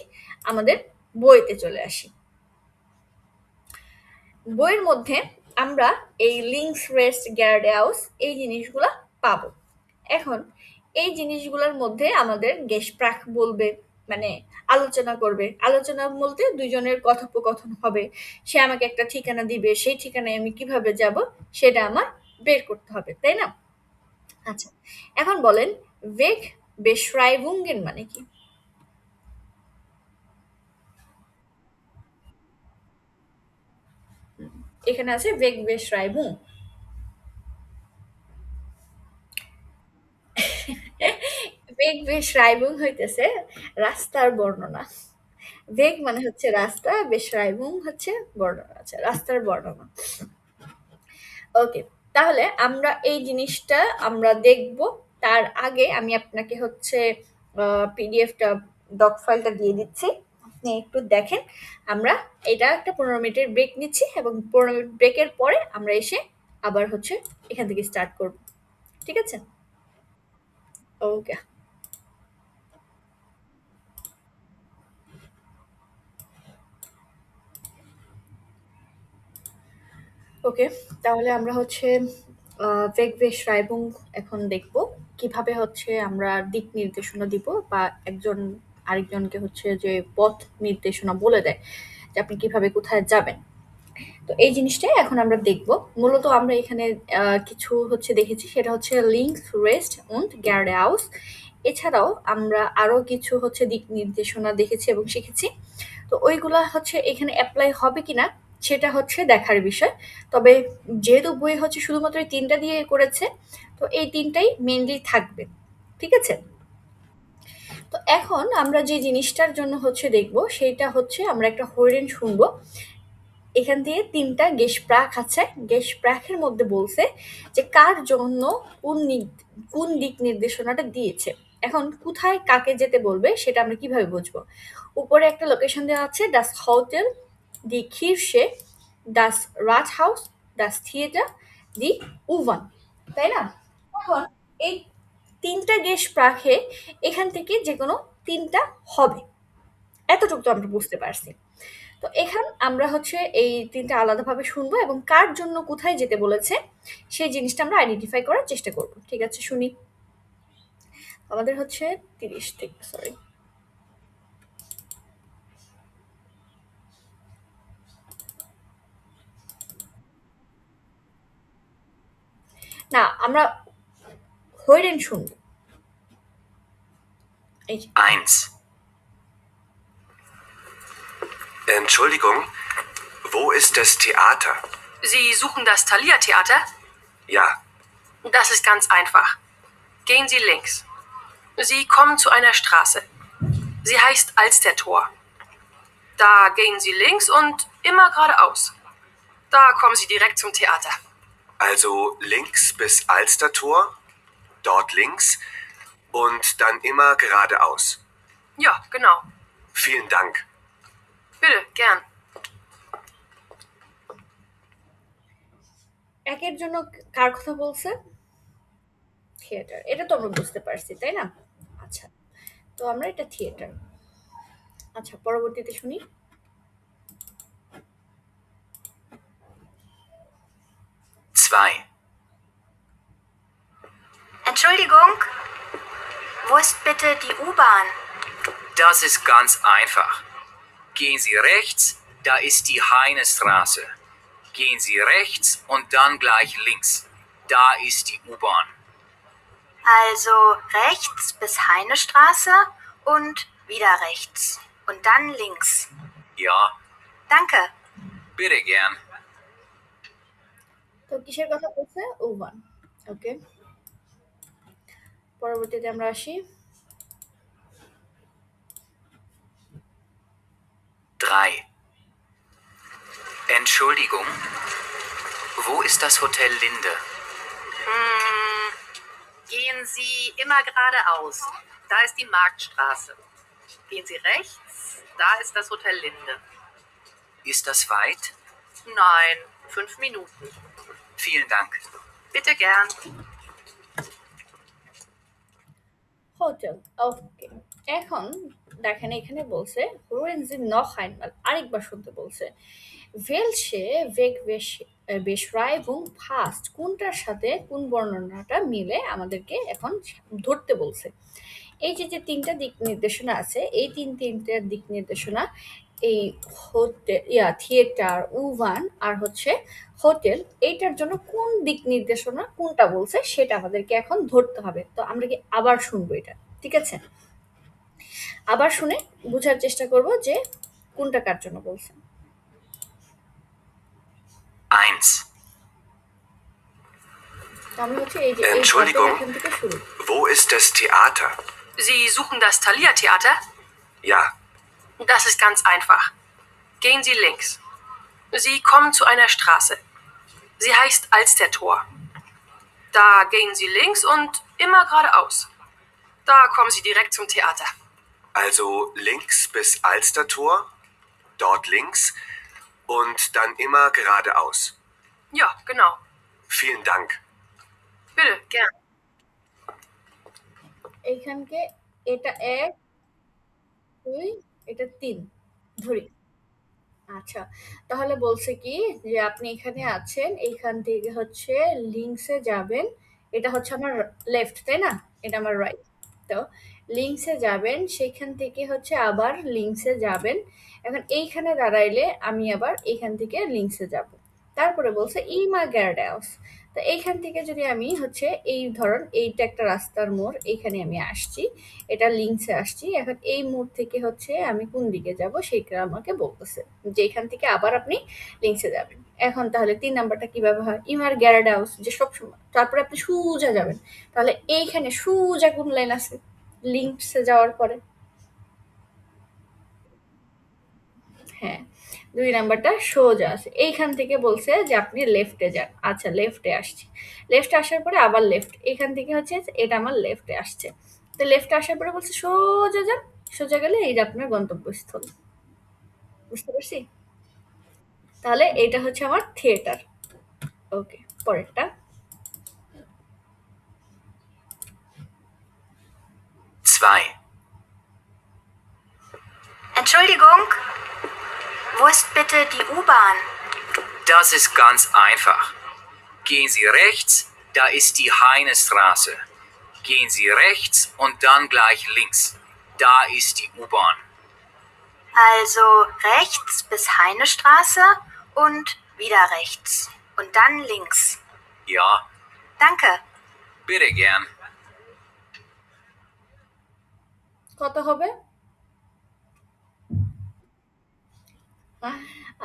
আমাদের বইতে চলে আসি। বইয়ের মধ্যে আমরা এই লিঙ্কস রেস্ট গ্যারডাউস এই জিনিসগুলা পাবো। এখন এই জিনিসগুলোর মধ্যে আমাদের গেস্টপ্রাক বলবে, মানে আলোচনা করবে। আলোচনা বলতে দুইজনের কথোপকথন হবে। সে আমাকে একটা ঠিকানা দিবে, সেই ঠিকানায় আমি কিভাবে যাব সেটা আমার বের করতে হবে, তাই না? আচ্ছা, এখন বলেন ওয়েগ বেশরাইবুঙ্গেন মানে কি? এখানে আছে ওয়েগ বেশরাইবুং। ওয়েগ বেশরাইবুং হইতেছে রাস্তার বর্ণনা। ওয়েগ মানে হচ্ছে রাস্তা, বেশরাইবুং হচ্ছে বর্ণনা। আচ্ছা, রাস্তার বর্ণনা। ওকে, তাহলে আমরা এই জিনিসটা আমরা দেখব। তার আগে আমি আপনাকে হচ্ছে পিডিএফটা ডক ফাইলটা দিয়ে দিচ্ছি, আপনি একটু দেখেন। আমরা এটা একটা 15 মিনিটের ব্রেক নিচ্ছি এবং 15 মিনিট ব্রেকের পরে আমরা এসে আবার হচ্ছে এখান থেকে স্টার্ট করব। ঠিক আছে? ওকে। ওকে, তাহলে আমরা হচ্ছে Wegbeschreibung এখন দেখব। কিভাবে হচ্ছে আমরা দিক নির্দেশনা দিব বা একজন আরেকজনকে হচ্ছে যে পথ নির্দেশনা বলে দেয় যে আপনি কিভাবে কোথায় যাবেন। তো এই জিনিসটাই এখন আমরা দেখব। মূলত আমরা এখানে কিছু হচ্ছে দেখেছি, সেটা হচ্ছে লিঙ্কস রেস্ট und geradeaus। এছাড়াও আমরা আরো কিছু হচ্ছে দিক নির্দেশনা দেখেছি এবং শিখেছি। তো ওইগুলা হচ্ছে এখানে এপ্লাই হবে কিনা সেটা হচ্ছে দেখার বিষয়। তবে যেহেতু বই হচ্ছে শুধুমাত্র এই ৩ টা দিয়ে করেছে, তো এই ৩ টাই মেইনলি থাকবে। ঠিক আছে? তো এখন আমরা যে জিনিসটার জন্য হচ্ছে দেখব, সেইটা হচ্ছে আমরা একটা হরিণ শুনবো। এখান থেকে ৩ টা গেসপ্রাক আছে। গেসপ্রাকের মধ্যে বলছে যে কার জন্য কোন দিক নির্দেশনাটা দিয়েছে। এখন কোথায় কাকে যেতে বলবে সেটা আমরা কিভাবে বুঝবো? উপরে একটা লোকেশন দেওয়া আছে, ডাস হোটেল, দি কিরশে, ডাস রাটহাউস, ডাস থিয়েটার, দি উভান। তাই না? এখন এই ৩ টা গেসপ্রাকে এখান থেকে যেকোনো ৩ টা হবে। এতটুকু তো আমরা বুঝতে পারছি। তো এখান আমরা হচ্ছে এই ৩ টা আলাদাভাবে শুনবো এবং কার জন্য কোথায় যেতে বলেছে সেই জিনিসটা আমরা আইডেন্টিফাই করার চেষ্টা করব। ঠিক আছে, শুনি। আমাদের হচ্ছে ৩০ থেকে, সরি। না, আমরা হইরেন শুনবো। এই যে 1. Entschuldigung, wo ist das Theater? Sie suchen das Thalia-Theater? Ja, Das ist ganz einfach. Gehen Sie links. Sie kommen zu einer Straße. Sie heißt Alstertor. Da gehen Sie links und immer geradeaus. Da kommen Sie direkt zum Theater. also links bis Alstertor, dort links und dann immer geradeaus. Ja, genau. Vielen Dank. Bitte, gern. একের জন্য কার কথা বলছে? থিয়েটার। এটা তো আমরা বুঝতে পারছি, তাই না? আচ্ছা, তো আমরা এটা থিয়েটার। আচ্ছা, পরবর্তীতে শুনি। 2. Entschuldigung, wo ist bitte die U-Bahn? Das ist ganz einfach. Gehen Sie rechts, da ist die Heinestraße. Gehen Sie rechts und dann gleich links. Da ist die U-Bahn. Also rechts bis Heinestraße und wieder rechts. Und dann links. Ja, Danke. bitte gern. তো কিসের কথা বলছে? ওভান। ওকে, পরবর্তীতে আমরা আসি। 3. Entschuldigung, wo ist das Hotel Linde? Gehen Sie immer geradeaus. Da ist die Marktstraße. Gehen Sie rechts, da ist das Hotel Linde. Ist das weit? Nein, 5 Minuten. Vielen Dank. Bitte gern. Hotel. Okay, এখন দেখেন এখানে বলছে হোরেন জি নখ আইনমাল, আরেকবার শুনতে বলছে। Welche Wegbeschreibung passt? কোনটার সাথে কোন বর্ণনাটা মিলে আমাদেরকে এখন ধরতে বলছে। এই যে ৩ টা দিক নির্দেশনা আছে, এই ৩টা দিক নির্দেশনা এই থিয়েটার, U-Bahn আর হচ্ছে হোটেল, এইটার জন্য কোন দিক নির্দেশনা কোনটা বলছে সেটা আমাদেরকে এখন ধরতে হবে। তো আমরা কি আবার শুনবো এটা, ঠিক আছে? আবার শুনে বোঝার চেষ্টা করব যে কোনটা কার জন্য বলছে। 1. তো আমি হচ্ছে এই যে এই Entschuldigung, এখান থেকে শুরু। wo ist das Theater? Sie suchen das Thalia-Theater? Ja, Das ist ganz einfach. Gehen Sie links. Sie kommen zu einer Straße. Sie heißt Alstertor. Da gehen Sie links und immer geradeaus. Da kommen Sie direkt zum Theater. also links bis Alstertor, dort links und dann immer geradeaus. Ja, genau. Vielen Dank. Bitte, gern. এইখানকে এটা ১, ২, এটা ৩ ধরি। আচ্ছা, তাহলে বলছে কি যে আপনি এখানে আছেন, এইখান থেকে হচ্ছে লিঙ্কসে যাবেন। এটা হচ্ছে আমার লেফট, তাই না? এটা আমার রাইট। তো লিঙ্কসে যাবেন, সেইখান থেকে হচ্ছে আবার লিঙ্কসে যাবেন। এখন এইখানে দাঁড়াইলে আমি আবার এইখান থেকে লিঙ্কসে যাব। তারপরে বলছে ইমা গ্যারডাউস। তো এইখান থেকে যদি আমি হচ্ছে এই ধরুন এইটা একটা রাস্তার মোড়, এইখানে আমি আসছি, এটা লিঙ্কসে আসছি। এখন এই মোড় থেকে হচ্ছে আমি কোন দিকে যাব সেইটা আমাকে বলতেছে যে এখান থেকে আবার আপনি লিঙ্কসে যাবেন। এখন তাহলে ৩ নাম্বারটা কিভাবে হয়? ইমার গ্যারাডাউস, যে সবসময় তারপরে আপনি সোজা যাবেন। তাহলে এইখানে সোজা কোন লাইন আছে লিঙ্কসে যাওয়ার পরে? হ্যাঁ, ২ নাম্বারটা সোজা আছে। এইখান থেকে বলছে যে আপনি লেফটে যান। আচ্ছা, লেফটে আসছি। লেফটে আসার পরে আবার লেফট। এখান থেকে হচ্ছে এটা আমার লেফটে আসছে। তো লেফটে আসার পরে বলছে সোজা যান। সোজা গেলে এই যে আপনার গন্তব্যস্থল। বুঝতে পারছি? তাহলে এইটা হচ্ছে আমার থিয়েটার। ওকে, পরেরটা। 2. Entschuldigung, wo ist bitte die U-Bahn? Das ist ganz einfach. Gehen Sie rechts, da ist die Heinestraße. Gehen Sie rechts und dann gleich links. Da ist die U-Bahn. Also rechts bis Heinestraße und wieder rechts. Und dann links. Ja, Danke. bitte gern. কত হবে?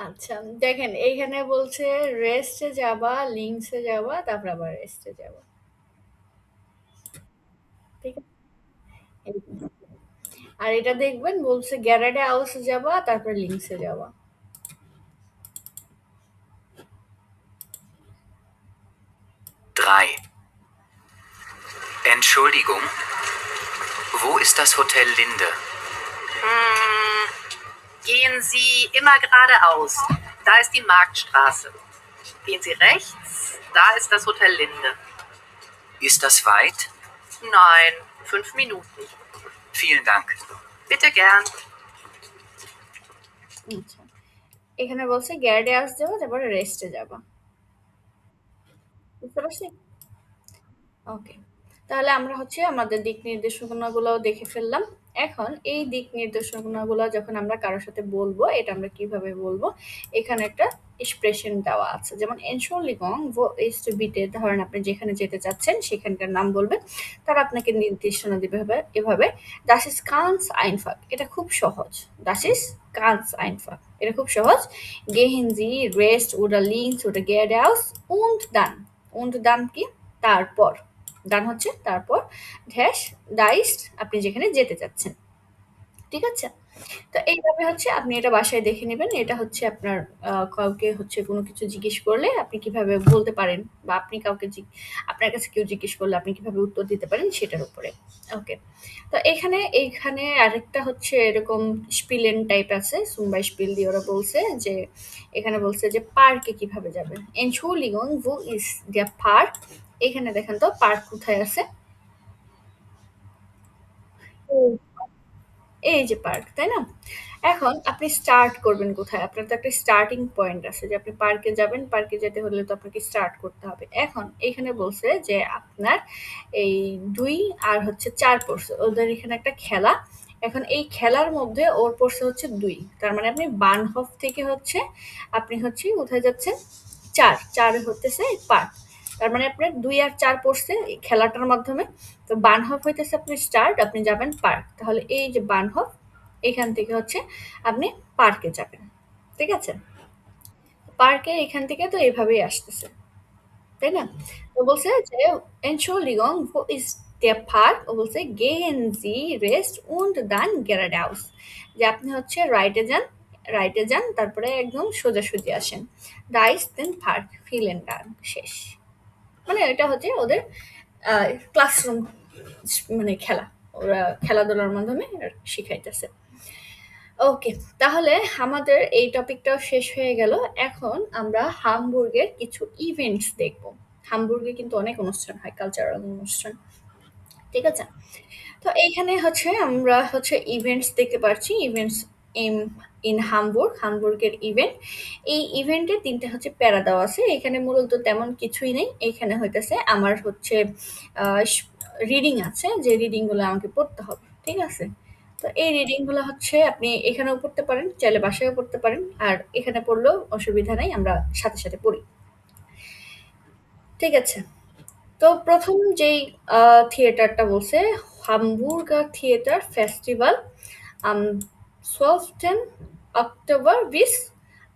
আচ্ছা, দেখেন এইখানে বলছে রেস্টে যাবা, লিঙ্কসে যাবা, তারপর আবার রেস্টে যাবা। ঠিক আছে? এই। আর এটা দেখবেন বলছে গ্যারাডে হাউসে যাবা, তারপর লিঙ্কসে যাবা। 3. Entschuldigung, wo ist das Hotel Linde? Gehen Sie immer geradeaus. Da ist die Marktstraße. Gehen Sie rechts. Da ist das Hotel Linde. Ist das weit? Nein, 5 Minuten. Vielen Dank. Bitte gern. আচ্ছা, এখানে বলছে গ্যারাডে হাউস যাবা, তারপরে রেস্টে যাবা। বুঝতে পারছি? ওকে, তাহলে আমরা হচ্ছে আমাদের দিক নির্দেশনাগুলোও দেখে ফেললাম। এখন এই দিক নির্দেশনাগুলো যখন আমরা কারোর সাথে বলবো, এটা আমরা কিভাবে বলবো? এখানে একটা এক্সপ্রেশন দেওয়া আছে, যেমন এনশোলিগং ভো ইস্ট বিটে, ধরেন আপনি যেখানে যেতে চাচ্ছেন সেখানকার নাম বলবেন, তারা আপনাকে নির্দেশনা দিবে এভাবে দাস ইজ কান্স আইনফাক, এটা খুব সহজ। দাস ইজ কান্স আইনফাক, এটা খুব সহজ। গেহেন জি রেস্ট ওটা লিঙ্কস ওটা গেয়ারডাউস উন্ড দান। উন্ড দান কি? তারপর। ডান হচ্ছে তারপর, ড্যাশ ডাইস্ট আপনি যেখানে যেতে চাচ্ছেন। ঠিক আছে? তো এইভাবে হচ্ছে আপনি এটা বাসায় দেখে নেবেন। এটা হচ্ছে আপনার কাউকে হচ্ছে কোনো কিছু জিজ্ঞেস করলে আপনি কিভাবে বলতে পারেন, বা আপনি কাউকে আপনার কাছে কেউ জিজ্ঞেস করলে আপনি কিভাবে উত্তর দিতে পারেন সেটার উপরে। ওকে, তো এইখানে আরেকটা হচ্ছে এরকম স্পিলেন টাইপ আছে, সুম্বাই স্পিল দিয়ে ওরা বলছে যে এখানে বলছে যে পার্কে কিভাবে যাবেন। এনশোলিগং ভো ইজ দ্য পার্ক। এখানে দেখেন তো পার্ক কোথায় আছে? এই যে পার্ক, তাই না? এখন আপনি স্টার্ট করবেন কোথায়? আপনার তো একটা স্টার্টিং পয়েন্ট আছে যে আপনি পার্কে যাবেন, পার্কে যেতে হলে তো আপনাকে স্টার্ট করতে হবে। এখন এখানে বলছে যে আপনার এই ২ আর হচ্ছে ৪ পড়ছে। ওদের এখানে একটা খেলা। এখন এই খেলার মধ্যে ওর পড়ছে হচ্ছে ২। তার মানে আপনি বার্নহফ থেকে হচ্ছে আপনি হচ্ছে কোথায় যাচ্ছেন? ৪, ৪ হইতেছে পার্ক। তার মানে আপনার ২ আর ৪ পড়ছে এই খেলাটার মাধ্যমে। তো বার্নহফ হইতেছে আপনি স্টার্ট, আপনি যাবেন পার্ক। তাহলে এই যে বার্নহফ এখান থেকে হচ্ছে আপনি পার্কে যাবেন। ঠিক আছে? পার্কে এখান থেকে তো এভাবেই আসতেছে। তাই না? তো বলছে যে Entschuldigung, wo ist der Park? ও বলছে gehen Sie rechts und dann geradeaus। যে আপনি হচ্ছে রাইটে যান তারপরে একদম সোজাসুজি আসেন। Da ist den Park, vielen Dank। শেষ। মানে এটা হচ্ছে ওদের ক্লাসরুম মানে খেলা। ওরা খেলাধুলার মাধ্যমে শিখাইতেছে। ওকে, তাহলে আমাদের এই টপিকটাও শেষ হয়ে গেল। এখন আমরা হামবুর্গের কিছু ইভেন্টস দেখব। হামবুর্গে কিন্তু অনেক অনুষ্ঠান হয়, কালচারাল অনুষ্ঠান। ঠিক আছে? তো এইখানে হচ্ছে আমরা হচ্ছে ইভেন্টস দেখতে পাচ্ছি। ইভেন্টস ইন ইন হামবুর্গ, হামবুর্গের ইভেন্ট। এই ইভেন্টে ৩ টা হচ্ছে প্যারা দেওয়া আছে। এখানে মূলত তেমন কিছুই নেই। এইখানে হইতেছে আমার হচ্ছে আ স রিডিং আছে, যে রিডিং গুলো আমাকে পড়তে হবে। ঠিক আছে? তো এই রিডিং গুলো হচ্ছে আপনি এখানেও পড়তে পারেন, চাইলে বাসায়ও পড়তে পারেন। আর এখানে পড়লেও অসুবিধা নাই, আমরা সাথে পড়ি। ঠিক আছে? তো ১ম যেই থিয়েটারটা বলছে hamburger theatre festival am 12. Oktober bis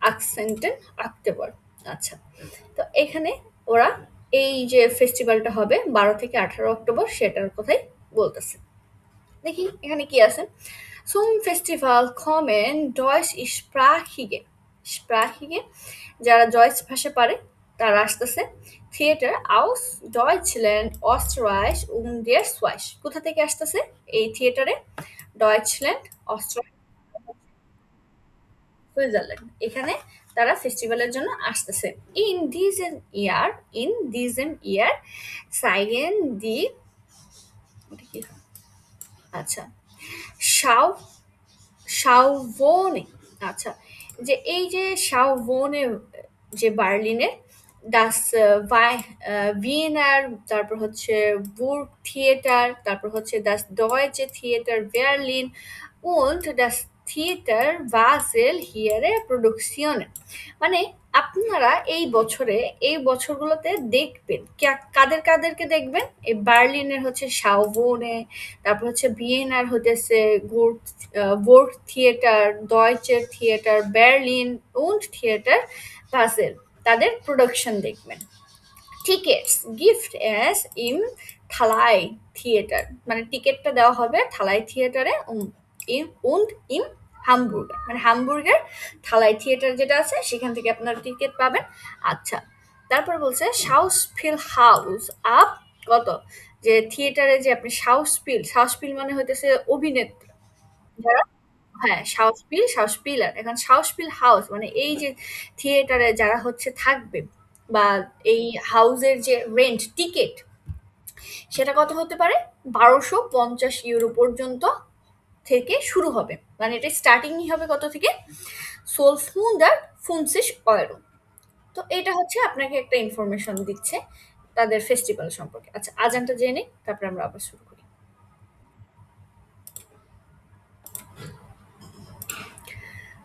18. Oktober। আচ্ছা। তো এখানে ওরা এই যে ফেস্টিভ্যালটা হবে ১২ থেকে ১৮ অক্টোবর সেটার কথাই বলতেছে। দেখি এখানে কি আছে? Zum Festival kommen deutschsprachige যারা ডয়েচ ভাষা পারে তারা আসতেছে। Theatre aus Deutschland, Österreich und der Schweiz। কোথা থেকে আসতেছে এই থিয়েটারে? Deutschland, Austria, Switzerland. এখানে তারা ফেস্টিভ্যালের জন্য আসতেছে। In diesem Jahr zeigen die এটা কি? আচ্ছা, Schau Schaubone। আচ্ছা, যে এই যে Schaubone যে বার্লিনের ডাস ভিয়েনার, তারপর হচ্ছে বুর্গ থিয়েটার, তারপর হচ্ছে das Deutsche Theater Berlin und das Theater Basel ihre Produktionen। মানে আপনারা এই বছরগুলোতে দেখবেন কাদেরকে দেখবেন? এই বার্লিনের হচ্ছে শাওবোনে, তারপর হচ্ছে ভিয়েনার হতেছে বোর্গ থিয়েটার, ডয়েচের theatre Berlin und theatre Basel, তাদের প্রোডাকশন দেখবেন। Tickets gift as in Thalia theatre, মানে টিকেটটা দেওয়া হবে থালাই থিয়েটারে und in হামবুর্গ, মানে হামবুর্গের থালাই থিয়েটার যেটা আছে সেখান থেকে আপনারা টিকিট পাবেন। আচ্ছা, তারপর বলছে শাউসপিল হাউস আপ কত, যে থিয়েটারে যে আপনি শাউসপিল মানে হইতেছে অভিনেত্রী যারা, হ্যাঁ শাউসপিলার। এখন শাউসপিল হাউস মানে এই যে থিয়েটারে যারা হচ্ছে থাকবে বা এই হাউসের যে রেন্ট টিকিট সেটা কত হতে পারে? ১২৫০ ইউরো পর্যন্ত থেকে শুরু হবে। মানে এটা স্টার্টিংই হবে কত থেকে? ১২৫০ ইউরো। তো এটা হচ্ছে আপনাকে একটা ইনফরমেশন দিচ্ছে তাদের ফেস্টিভ্যাল সম্পর্কে। আচ্ছা, আজানটা জেনে নিই, তারপরে আমরা আবার শুরু করি।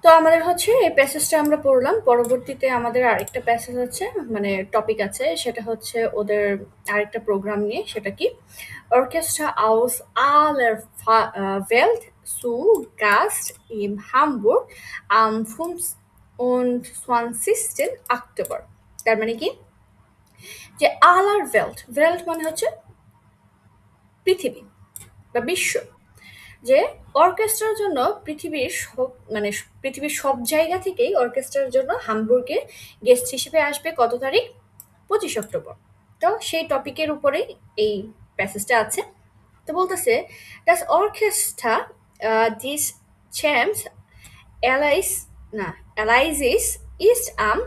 তো আমাদের হচ্ছে এই প্যাসেজটা আমরা পড়লাম। পরবর্তীতে আমাদের আরেকটা প্যাসেজ আছে, মানে টপিক আছে, সেটা হচ্ছে ওদের আরেকটা প্রোগ্রাম নিয়ে। সেটা কি? Orchester aus aller Welt zu Gast in Hamburg am 25. Oktober। তার মানে কি? যে aller Welt মানে হচ্ছে পৃথিবী বা বিশ্ব। যে অর্কেস্ট্রার জন্য পৃথিবীর সব জায়গা থেকেই অর্কেস্ট্রার জন্য হামবুর্গে গেস্ট হিসেবে আসবে কত তারিখ? 25 অক্টোবর। তো সেই টপিকের উপরেই এই প্যাসেজটা আছে। তো বলতেছে das Orchester des Champs Elysees ist am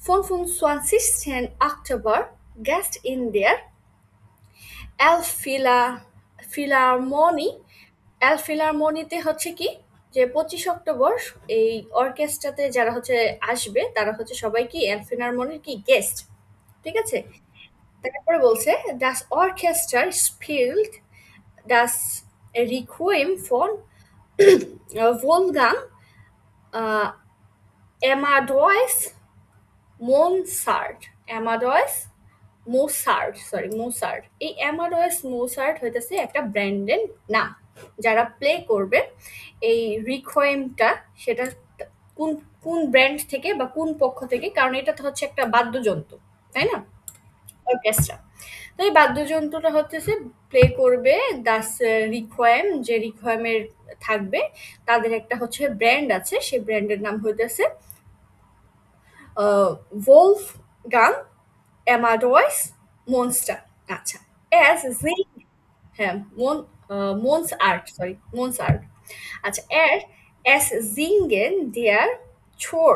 25. Oktober Gast in der Elbphilharmonie। এলফিলারমনিতে হচ্ছে কি? যে 25 অক্টোবর এই অর্কেস্ট্রাতে যারা হচ্ছে আসবে তারা হচ্ছে সবাই কি ফিলারমনির কি গেস্ট, ঠিক আছে? তারপরে বলছে das Orchester spielt das Requiem von Wolfgang äh, Amadeus Mozart, Amadeus Mozart, sorry Mozart। এই Amadeus Mozart হইতেছে একটা ব্র্যান্ডের নাম। যারা প্লে করবে এই রিকোয়েমটা সেটা কোন কোন ব্র্যান্ড থেকে বা কোন পক্ষ থেকে, কারণ এটা তো হচ্ছে একটা বাদ্যযন্ত্র, তাই না? অর্কেস্ট্রা। তো এই বাদ্যযন্ত্রটা হচ্ছে প্লে করবে দাস রিকোয়েম, যে রিকোয়েমের থাকবে তাদের একটা হচ্ছে ব্র্যান্ড আছে, সেই ব্র্যান্ডের নাম হইতেছে Wolfgang Amadeus Mozart। আচ্ছা, অ্যাজ জি, হ্যাঁ Mozart, সরি Mozart। আচ্ছা, অ্যাস জিঙ্গেন দেয়ার ছোর।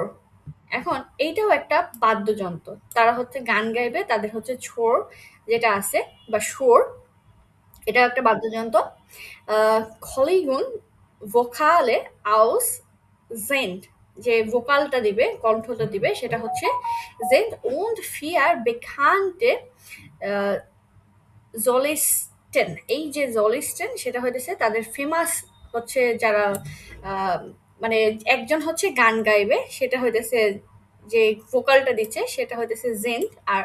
এখন এইটাও একটা বাদ্যযন্ত্র, তারা হচ্ছে গান গাইবে, তাদের হচ্ছে ছোর যেটা আছে বা সুর, এটাও একটা বাদ্যযন্ত্র। খলিগুন ভোকালে আউস জেন্ট, যে ভোকালটা দিবে কণ্ঠটা দিবে সেটা হচ্ছে জেন্ট und vier bekannte জলিস্টেন। এই যে জলিস্টেন সেটা হইতেছে তাদের ফেমাস হচ্ছে যারা আহ, মানে একজন হচ্ছে গান গাইবে, সেটা হইতেছে যে ভোকালটা দিচ্ছে সেটা হইতেছে জেন্ট, আর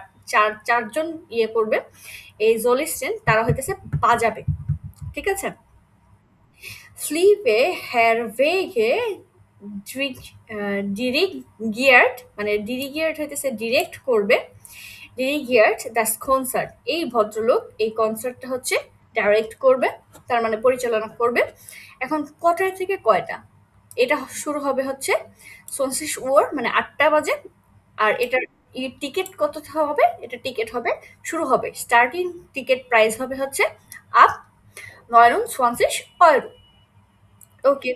চারজন ইয়ে করবে এই জলিস্টেন, তারা হইতেছে বাজাবে, ঠিক আছে? ফ্লিপে হেরভেগে ডিরিগিয়ার্ট, মানে ডিরিগিয়ার্ট হইতেছে ডিরেক্ট করবে, ডিরিগিয়ার্ট দ্যাস কনসার্ট। এই ভদ্রলোক এই কনসার্টটা হচ্ছে ডাইরেক্ট করবে, তার মানে পরিচালনা করবে। এখন কটায় থেকে কয়টা? এটা শুরু হবে হচ্ছে 20 Uhr, মানে 8টা বাজে। আর এটার টিকিট কত হবে? এটা টিকিট হবে, শুরু হবে, স্টার্টিং টিকিট প্রাইস হবে হচ্ছে আপ 29 Euro। ওকে,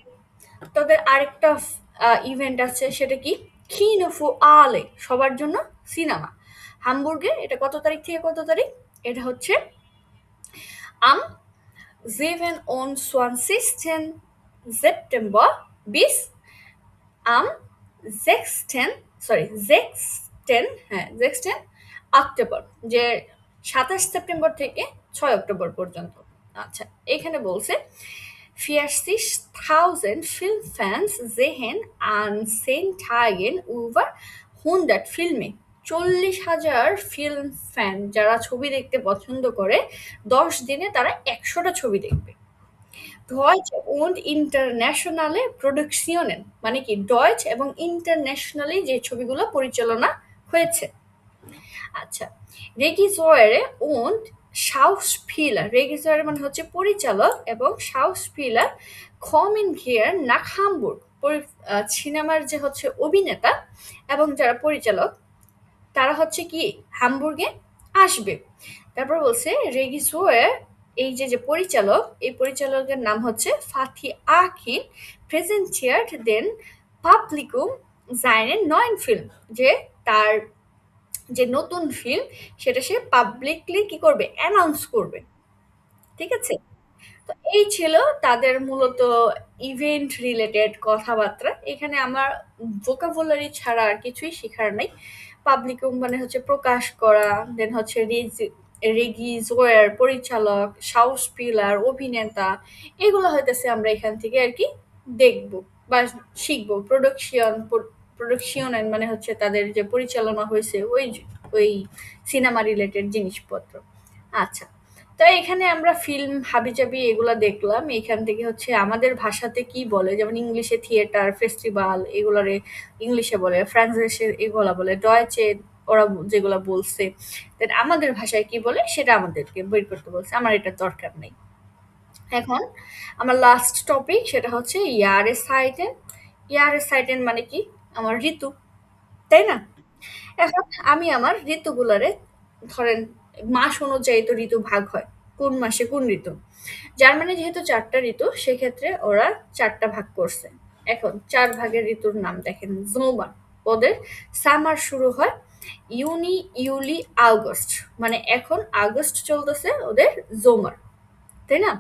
তাদের আরেকটা ইভেন্ট আছে, সেটা কি কিনো ফর আলে, সবার জন্য সিনেমা। হামবুর্গে এটা কত তারিখ থেকে কত তারিখ? এটা হচ্ছে am 27. September bis am 6. October, যে 27 সেপ্টেম্বর থেকে 6 অক্টোবর পর্যন্ত। আচ্ছা, এখানে বলছে 40.000 Filmfans sehen an 10 Tagen über 100 Filme। 40,000 film fan যারা ছবি দেখতে পছন্দ করে 10 দিনে তারা 100টা ছবি দেখবে। Deutsche und internationale Produktionen, মানে কি ডয়েচ এবং ইন্টারন্যাশনালি যে ছবিগুলো পরিচালনা হয়েছে। আচ্ছা, রেগিসওয়ারে und Schauspieler, রেগিসওয়ারে মানে হচ্ছে পরিচালক এবং Schauspieler kommen hier nach Hamburg, সিনেমার যে হচ্ছে অভিনেতা এবং যারা পরিচালক তারা হচ্ছে কি হামবুর্গে আসবে। তারপর বলছে রেগিসওয়ার, এই যে পরিচালক, এই পরিচালকের নাম হচ্ছে ফাথি আকিন প্রেজেন্টিয়ার দেন পাবলিকুম জাইনের নয়ন ফিল্ম, যে তার যে নতুন ফিল্ম সেটা সে পাবলিকলি কি করবে, অ্যানাউন্স করবে, ঠিক আছে? তো এই ছিল তাদের মূলত ইভেন্ট রিলেটেড কথাবার্তা। এখানে আমার ভোকাবুলারি ছাড়া আর কিছুই শেখার নাই। পাবলিকুম মানে হচ্ছে প্রকাশ করা, দেন হচ্ছে রেগিজওয়ার পরিচালক, শাউসপিলার অভিনেতা, এগুলো হইতেছে আমরা এখান থেকে আর কি দেখবো বা শিখবো। প্রোডাকশন মানে হচ্ছে তাদের যে পরিচালনা হয়েছে ওই সিনেমা রিলেটেড জিনিসপত্র। আচ্ছা, তো এখানে আমরা ফিল্ম হাবিজাবি এগুলা দেখলাম। এখান থেকে হচ্ছে আমাদের ভাষাতে কি বলে, যেমন ইংলিশে থিয়েটার, ফেস্টিভ্যাল এগুলারে ইংলিশে বলে, ফ্রান্সে এগুলা বলে, ডয়েচে ওরা যেগুলা বলছে, দেন আমাদের ভাষায় কি বলে সেটা আমাদেরকে বের করতে বলছে, আমার এটা দরকার নেই। এখন আমার লাস্ট টপিক সেটা হচ্ছে ইয়ারে সাইটেন। ইয়ারে সাইটেন মানে কি? আমার ঋতু, তাই না? এখন আমি আমার ঋতুগুলারে ধরেন মাস অনুযায়ী তো ঋতু ভাগ হয়, কোন মাসে কোন ঋতু। জার্মানি যেহেতু 4টা ঋতু, সেক্ষেত্রে ওরা 4টা ভাগ করছে। এখন 4 ভাগের ঋতুর নাম দেখেন। জোমার, ওদের সামার শুরু হয় ইউনি ইউলি আগস্ট, মানে এখন আগস্ট চলতেছে ওদের জোমার, তাই না?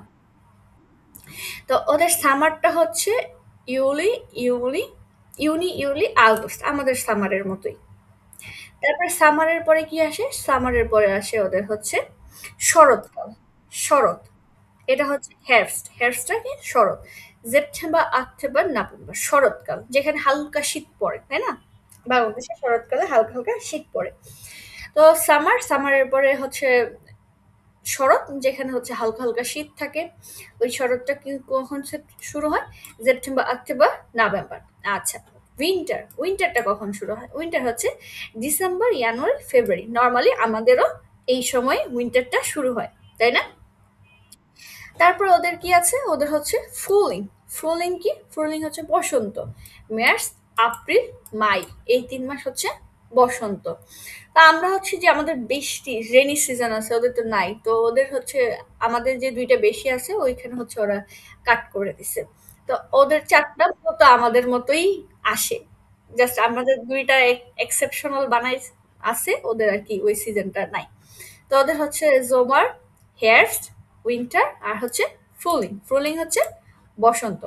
তো ওদের সামারটা হচ্ছে ইউলি, ইউলি, ইউলি, আগস্ট। আমাদের সামারের মতোই। তারপরে সামারের পরে কি আসে? সামারের পরে আসে ওদের হচ্ছে শরৎকাল। শরৎ। এটা হচ্ছে হেrbst। হেrbstটা কি? শরৎ। September, October, November. শরৎকাল। যেখানে হালকা শীত পড়ে, তাই না? বাংলাদেশে শরৎকালে হালকা, হালকা শীত পড়ে। তো সামারের পরে হচ্ছে শরৎ, যেখানে হচ্ছে হালকা, হালকা শীত থাকে। ওই শরৎটা কখন শুরু হয়? September, October, November. আচ্ছা। উইন্টারটা কখন শুরু হয়? উইন্টার হচ্ছে ডিসেম্বর, জানুয়ারি, ফেব্রুয়ারি। নরমালি আমাদেরও এই সময় উইন্টারটা শুরু হয়, তাই না? তারপর ওদের কি আছে? ওদের হচ্ছে ফুলিং। ফুলিং কি? ফুলিং হচ্ছে বসন্ত। মার্চ, এপ্রিল, মাই, এই ৩ মাস হচ্ছে বসন্ত। তা আমরা হচ্ছে যে আমাদের বৃষ্টি রেনি সিজন আছে, ওদের তো নাই। তো ওদের হচ্ছে আমাদের যে ২ টা বেশি আছে ওইখানে হচ্ছে ওরা কাট করে দিছে। তো ওদের ৪ টা মতো আমাদের মতোই আসে। জাস্ট আমাদের ২ টা এক্সেপশনাল বানাই আছে, ওদের আরকি ওই সিজনটা নাই। তো ওদের হচ্ছে জোমার, হেয়ার্স্ট, উইন্টার আর হচ্ছে ফ্রুলিং। ফ্রুলিং হচ্ছে বসন্ত।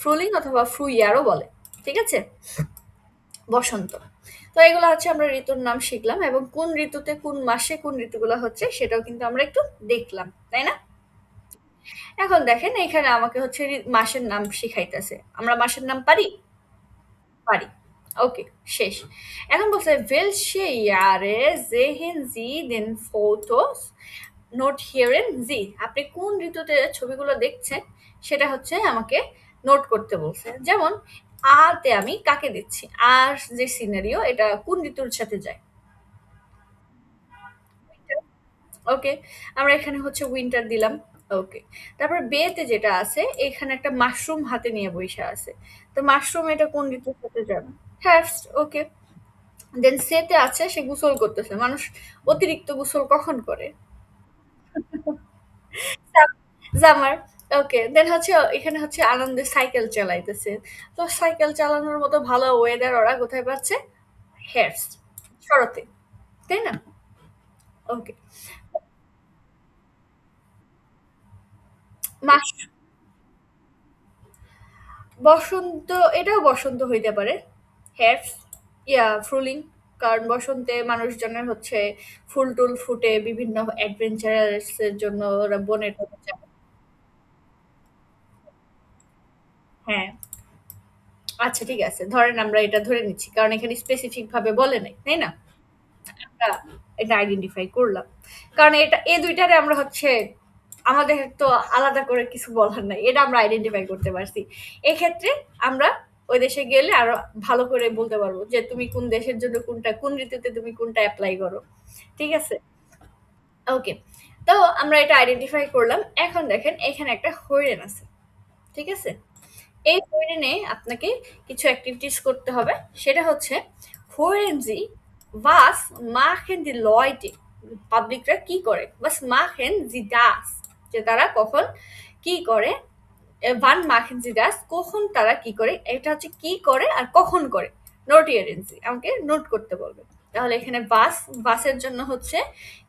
ফ্রুলিং অথবা ফ্রুইয়ারও বলে। ঠিক আছে? বসন্ত। তো এগুলো হচ্ছে আমরা ঋতুর নাম শিখলাম এবং কোন ঋতুতে কোন মাসে কোন ঋতুগুলো হচ্ছে সেটাও কিন্তু আমরা একটু দেখলাম। তাই না? এখন দেখেন এখানে আমাকে হচ্ছে মাসের নাম শিখাইতেছে। আমরা মাসের নাম পারি? পারি। ওকে, শেষ। এখন বলছে welche Jahre sehen Sie den Fotos নোট হিয়ারেন জি, আপনি কোন ঋতুতে ছবিগুলো দেখছেন সেটা হচ্ছে আমাকে নোট করতে বলছে। যেমন আতে আমি কাকে দিচ্ছি? আর যে সিনারিও এটা কোন ঋতুর সাথে যায়? ওকে, আমরা এখানে হচ্ছে উইন্টার দিলাম। ওকে, তারপর বেতে যেটা আছে এখানে একটা মাশরুম হাতে নিয়ে বইসা আছে। তো মাশরুম এটা কোন ঋতুর সাথে যাবে? হ্যাঁ, ওকে। দেন সেতে আছে সে গোসল করতেছে। মানুষ অতিরিক্ত গোসল কখন করে? জামার। ওকে। দেন হচ্ছে এখানে হচ্ছে আনন্দে সাইকেল চালাইতেছে। তো সাইকেল চালানোর মতো ভালো ওয়েদার ওরা কোথায় পাচ্ছে? হেয়ার্স। শরতে। তাই না? ওকে। মাস বসন্ত, এটাও বসন্ত হইতে পারে। হেয়ার্স, ফ্রুলিং। কারণ বসন্তে মানুষজনের হচ্ছে ফুল-টুল ফুটে বিভিন্ন অ্যাডভেঞ্চারাস এর জন্য ওরা বনে-টনে যায়। হ্যাঁ। আচ্ছা ঠিক আছে। ধরেন আমরা এটা ধরে নিচ্ছি। কারণ এখানে স্পেসিফিক ভাবে বলে নাই। তাই না? আমরা এটা আইডেন্টিফাই করলাম। কারণ এটা এই ২ টারে আমরা হচ্ছে আমাদের তো আলাদা করে কিছু বলার নাই। এটা আমরা আইডেন্টিফাই করতে পারছি। এক্ষেত্রে আমরা ওই দেশে গেলে আরো ভালো করে বলতে পারবো যে তুমি কোন দেশের জন্য কোনটা, কোন ঋতুতে তুমি কোনটা এপ্লাই করো। ঠিক আছে? ওকে। তো আমরা এটা আইডেন্টিফাই করলাম। এখন দেখেন এখানে একটা হরিণ আছে। ঠিক আছে? এই হরিণে আপনাকে কিছু এক্টিভিটিস করতে হবে। সেটা হচ্ছে Hören Sie, was machen die Leute? পাবলিকরা কি করে? Was machen sie das? যে তারা কখন কি করে? wann machen sie das? কখন তারা কি করে? এটা হচ্ছে কি করে আর কখন করে। Notieren Sie, আমাকে নোট করতে বলবে। তাহলে এখানে বাসের জন্য হচ্ছে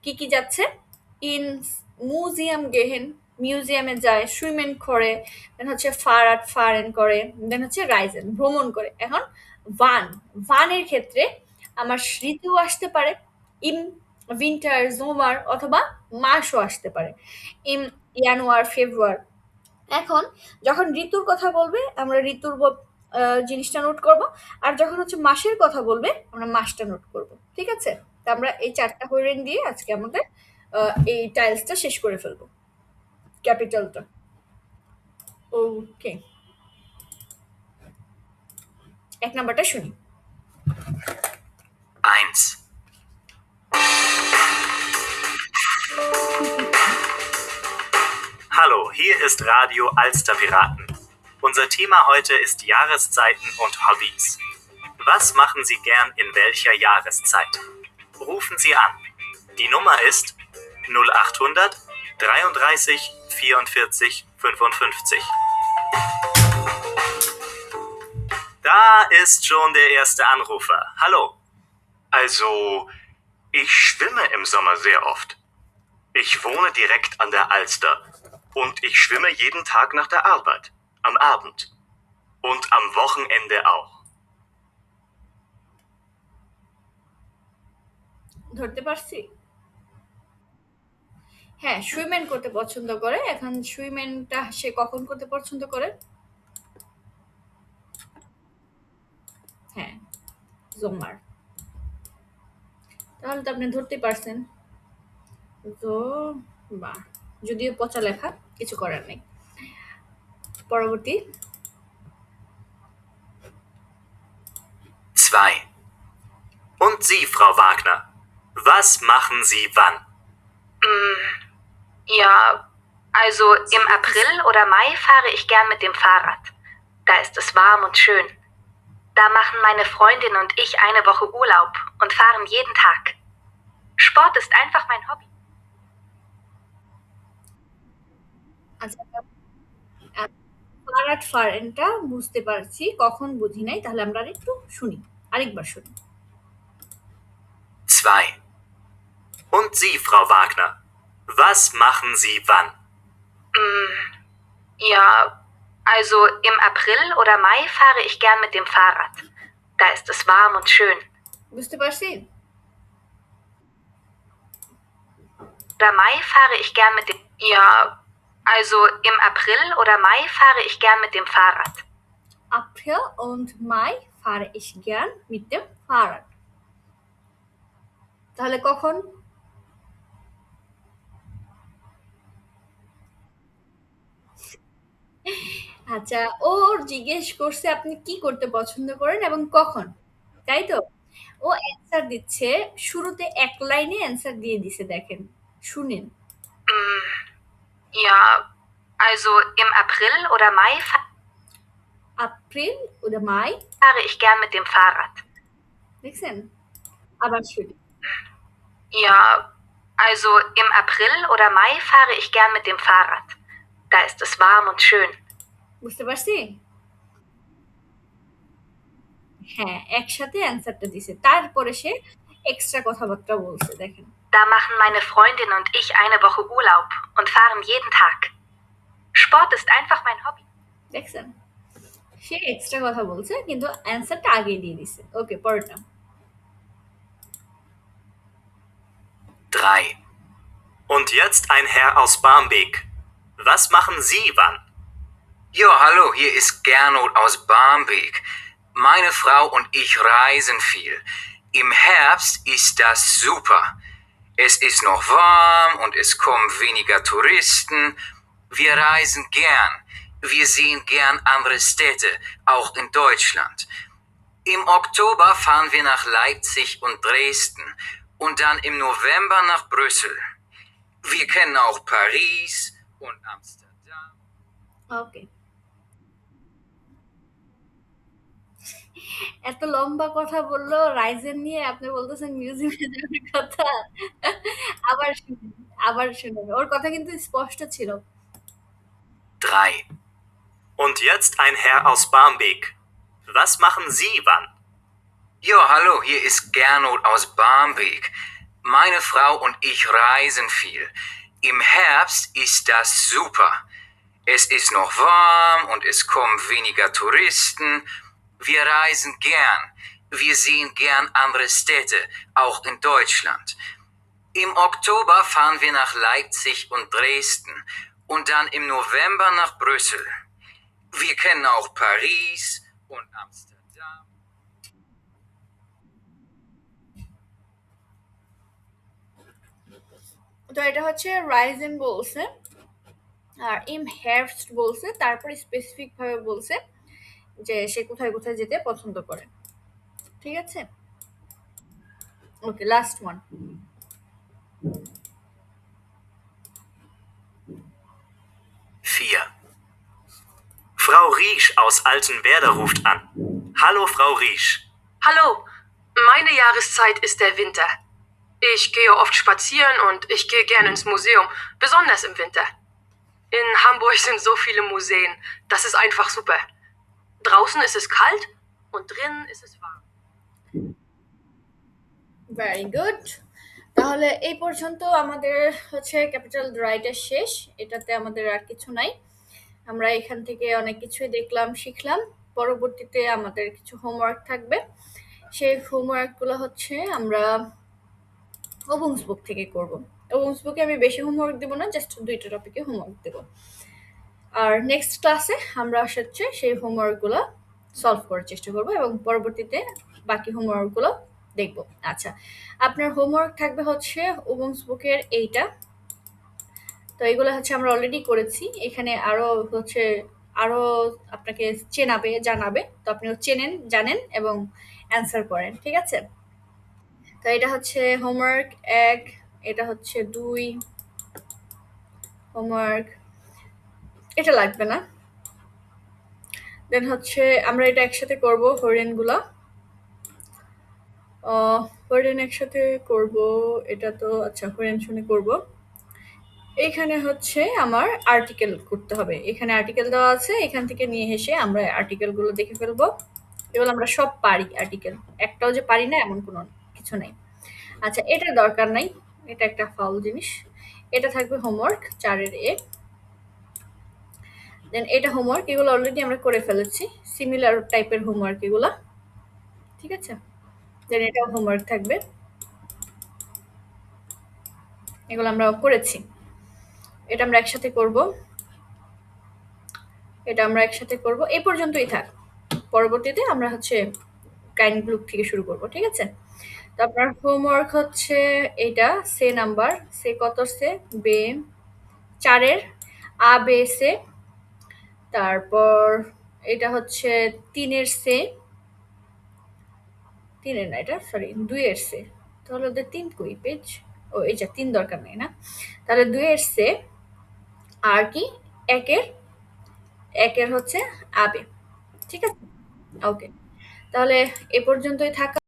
কি যাচ্ছে? ইনস মিউজিয়াম গেহেন, মিউজিয়ামে যায়, সুইমেন করে, দেন হচ্ছে ফারেন করে, দেন হচ্ছে রাইজেন, ভ্রমণ করে। এখন ভানের ক্ষেত্রে আমার ঋতু আসতে পারে, ইম, উইন্টার, জুমার অথবা মাসও আসতে পারে, ইম, জানুয়ার, ফেব্রুয়ার। এখন যখন ঋতুর কথা বলবে আমরা ঋতুর জিনিসটা নোট করব, আর যখন হচ্ছে মাসের কথা বলবে আমরা মাসটা নোট করব। ঠিক আছে? তো আমরা এই ৪ টা হরিণ দিয়ে আজকে আমাদের এই টাইলসটা শেষ করে ফেলবো, ক্যাপিটালটা। ওকে, ১ নাম্বারটা শুনি। 1. Hallo, hier ist Radio Alster Piraten. Unser Thema heute ist Jahreszeiten und Hobbys. Was machen Sie gern in welcher Jahreszeit? Rufen Sie an. Die Nummer ist 0800 33 44 55. Da ist schon der erste Anrufer. Hallo. Also, ich schwimme im Sommer sehr oft. Ich wohne direkt an der Alster und ich schwimme jeden Tag nach der Arbeit, am Abend. Und am Wochenende auch. ধরতে পারছি? হ্যাঁ, সুইমেন করতে পছন্দ করে। এখন সুইমেনটা সে কখন করতে পছন্দ করে? হ্যাঁ, জোমার। তাহলে তো আপনি ধরতে পারছেন। বাহ, যদিও পচা লেখা, কিছু করার নেই। পরবর্তী। 2. Und Sie, Frau Wagner, was machen Sie wann? Ja, also im April oder Mai fahre ich gern mit dem Fahrrad. Da ist es warm und schön. Da machen meine Freundin und ich eine Woche Urlaub und fahren jeden Tag. Sport ist einfach mein Hobby. আচ্ছা, ফারাট ফারেনটা বুঝতে পারছি, কখন বুঝি নাই। তাহলে আমরা আরেকটু শুনি, আরেকবার শুনি। 2. Und Sie, Frau Wagner, was machen Sie wann? Ja, also im April oder Mai fahre ich gern mit dem Fahrrad. Da ist es warm und schön. বুঝতে পারছি? Oder Mai fahre ich gern mit dem... Ja, also im April oder Mai fahre ich gern mit dem Fahrrad. April und Mai fahre ich gern mit dem Fahrrad. তাহলে কখন? আচ্ছা, ওর জিজ্ঞেস করছে আপনি কি করতে পছন্দ করেন এবং কখন, তাই তো? ও অ্যান্সার দিচ্ছে, শুরুতে এক লাইনে অ্যান্সার দিয়ে দিছে, দেখেন, শুনেন। Ja, also im April oder Mai April oder Mai, fahre ich gern mit dem Fahrrad. দেখছেন? আবার শুনি। Ja, also im April oder Mai fahre ich gern mit dem Fahrrad. Da ist es warm und schön. বুঝতে পারছি? হ্যাঁ, একসাথে অ্যান্সারটা দিছে। তারপরে সে এক্সট্রা কথাবার্তা বলছে, দেখেন। Da machen meine Freundin und ich eine Woche Urlaub und fahren jeden Tag. Sport ist einfach mein Hobby. দেখছেন? সে এক্সট্রা কথা বলছে কিন্তু অ্যান্সারটা আগেই দিয়ে দিছে। ওকে, পরেরটা। 3. Und jetzt ein Herr aus Barmbek. Was machen Sie wann? Ja, hallo, hier ist Gernot aus Barmbek. Meine Frau und ich reisen viel. Im Herbst ist das super. Es ist noch warm und es kommen weniger Touristen. Wir reisen gern. Wir sehen gern andere Städte, auch in Deutschland. Im Oktober fahren wir nach Leipzig und Dresden und dann im November nach Brüssel. Wir kennen auch Paris und Amsterdam. ওকে। এত লম্বা কথা বললো রাইজেন নিয়ে, আপনি বলতেছেন মিউজিয়ামে যাওয়ার কথা। আবার শুনেন, আবার শুনেন, ওর কথা কিন্তু স্পষ্ট ছিল। 3. Und jetzt ein Herr aus Barmbek. Was machen Sie wann? Ja, hallo, hier ist Gernot aus Barmbek. Meine Frau und ich reisen viel. Im Herbst ist das super. Es ist noch warm und es kommen weniger Touristen. Wir reisen gern. Wir sehen gern andere Städte, auch in Deutschland. Im Oktober fahren wir nach Leipzig und Dresden und dann im November nach Brüssel. Wir kennen auch Paris und Amsterdam. তো এটা হচ্ছে রাইজেন বলছে, আর ইম হেয়ারস্ট বলছে, তারপরে স্পেসিফিক ভাবে বলছে যে সে কোথায় কোথায় যেতে পছন্দ করে। ঠিক আছে? Okay, last one. Vier. Frau Riesch aus Altenwerder ruft an. Hallo, Frau Riesch. Hallo, meine Jahreszeit ist der Winter. Ich gehe oft spazieren und ich gehe gerne ins Museum, besonders im Winter. In Hamburg sind so viele Museen, das ist einfach super. Draußen ist es kalt und drinnen ist es warm. Very good. তাহলে এই পর্যন্ত আমাদের হচ্ছে ক্যাপিটাল রাইটার শেষ। এটাতে আমাদের আর কিছু নাই। আমরা এখান থেকে অনেক কিছুই দেখলাম, শিখলাম। পরবর্তীতে আমাদের কিছু হোমওয়ার্ক থাকবে। সেই হোমওয়ার্কগুলো হচ্ছে আমরা ওবুংস বুক থেকে করব। ওবুংস বুকে আমি বেশি হোমওয়ার্ক দেব না, জাস্ট 2টা টপিকে হোমওয়ার্ক দেব। আর নেক্সট ক্লাসে আমরা হচ্ছে সেই হোমওয়ার্কগুলো সলভ করার চেষ্টা করব এবং পরবর্তীতে বাকি হোমওয়ার্কগুলো দেখব। আচ্ছা, আপনার হোমওয়ার্ক থাকবে হচ্ছে ওবুংস বুকের এইটা। তো এগুলো হচ্ছে আমরা অলরেডি করেছি। এখানে আরো আপনাকে জানাবে। তো আপনিও জানেন এবং অ্যান্সার করেন। ঠিক আছে? তো এটা হচ্ছে হোমওয়ার্ক 1, এটা হচ্ছে 2 হোমওয়ার্ক, এটা লাগবে না। দেন হচ্ছে আমরা এটা একসাথে করব হরিণগুলা। হরিণ একসাথে করব, এটা তো আচ্ছা হরিণ শুনে করব। এইখানে হচ্ছে আমার আর্টিকেল করতে হবে। এখানে আর্টিকেল দেওয়া আছে, এখান থেকে নিয়ে এসে আমরা আর্টিকেলগুলো দেখে ফেলবো। এগুলো আমরা সব পারি আর্টিকেল, একটাও যে পারি না এমন কোনো কিছু নেই। আচ্ছা, এটা দরকার নাই, এটা একটা ফাউল জিনিস। এটা থাকবে হোমওয়ার্ক 4-এর এ। দেন এটা হোমওয়ার্ক, এগুলো অলরেডি আমরা করে ফেলেছি, সিমিলার টাইপের হোমওয়ার্ক এগুলা। ঠিক আছে? দেন এটাও হোমওয়ার্ক থাকবে, এগুলো আমরা করেছি। এটা আমরা একসাথে করব, এই পর্যন্তই থাক। পরবর্তীতে আমরা হচ্ছে কাইন্ড গ্রুপ থেকে শুরু করব। ঠিক আছে? তো আপনার হোমওয়ার্ক হচ্ছে এটা সে নাম্বার, সে কত সে বে 4-এর আ বে সে, তারপর এটা হচ্ছে 3-এর সে, 3-এর না এটা, সরি 2-এর সে। তাহলে ওদের 3 কই পেজ? ও এই যে 3 দরকার নেই না। তাহলে 2-এর সে আর কি 1-এর হচ্ছে আবে। ঠিক আছে? ওকে, তাহলে এ পর্যন্তই থাকা।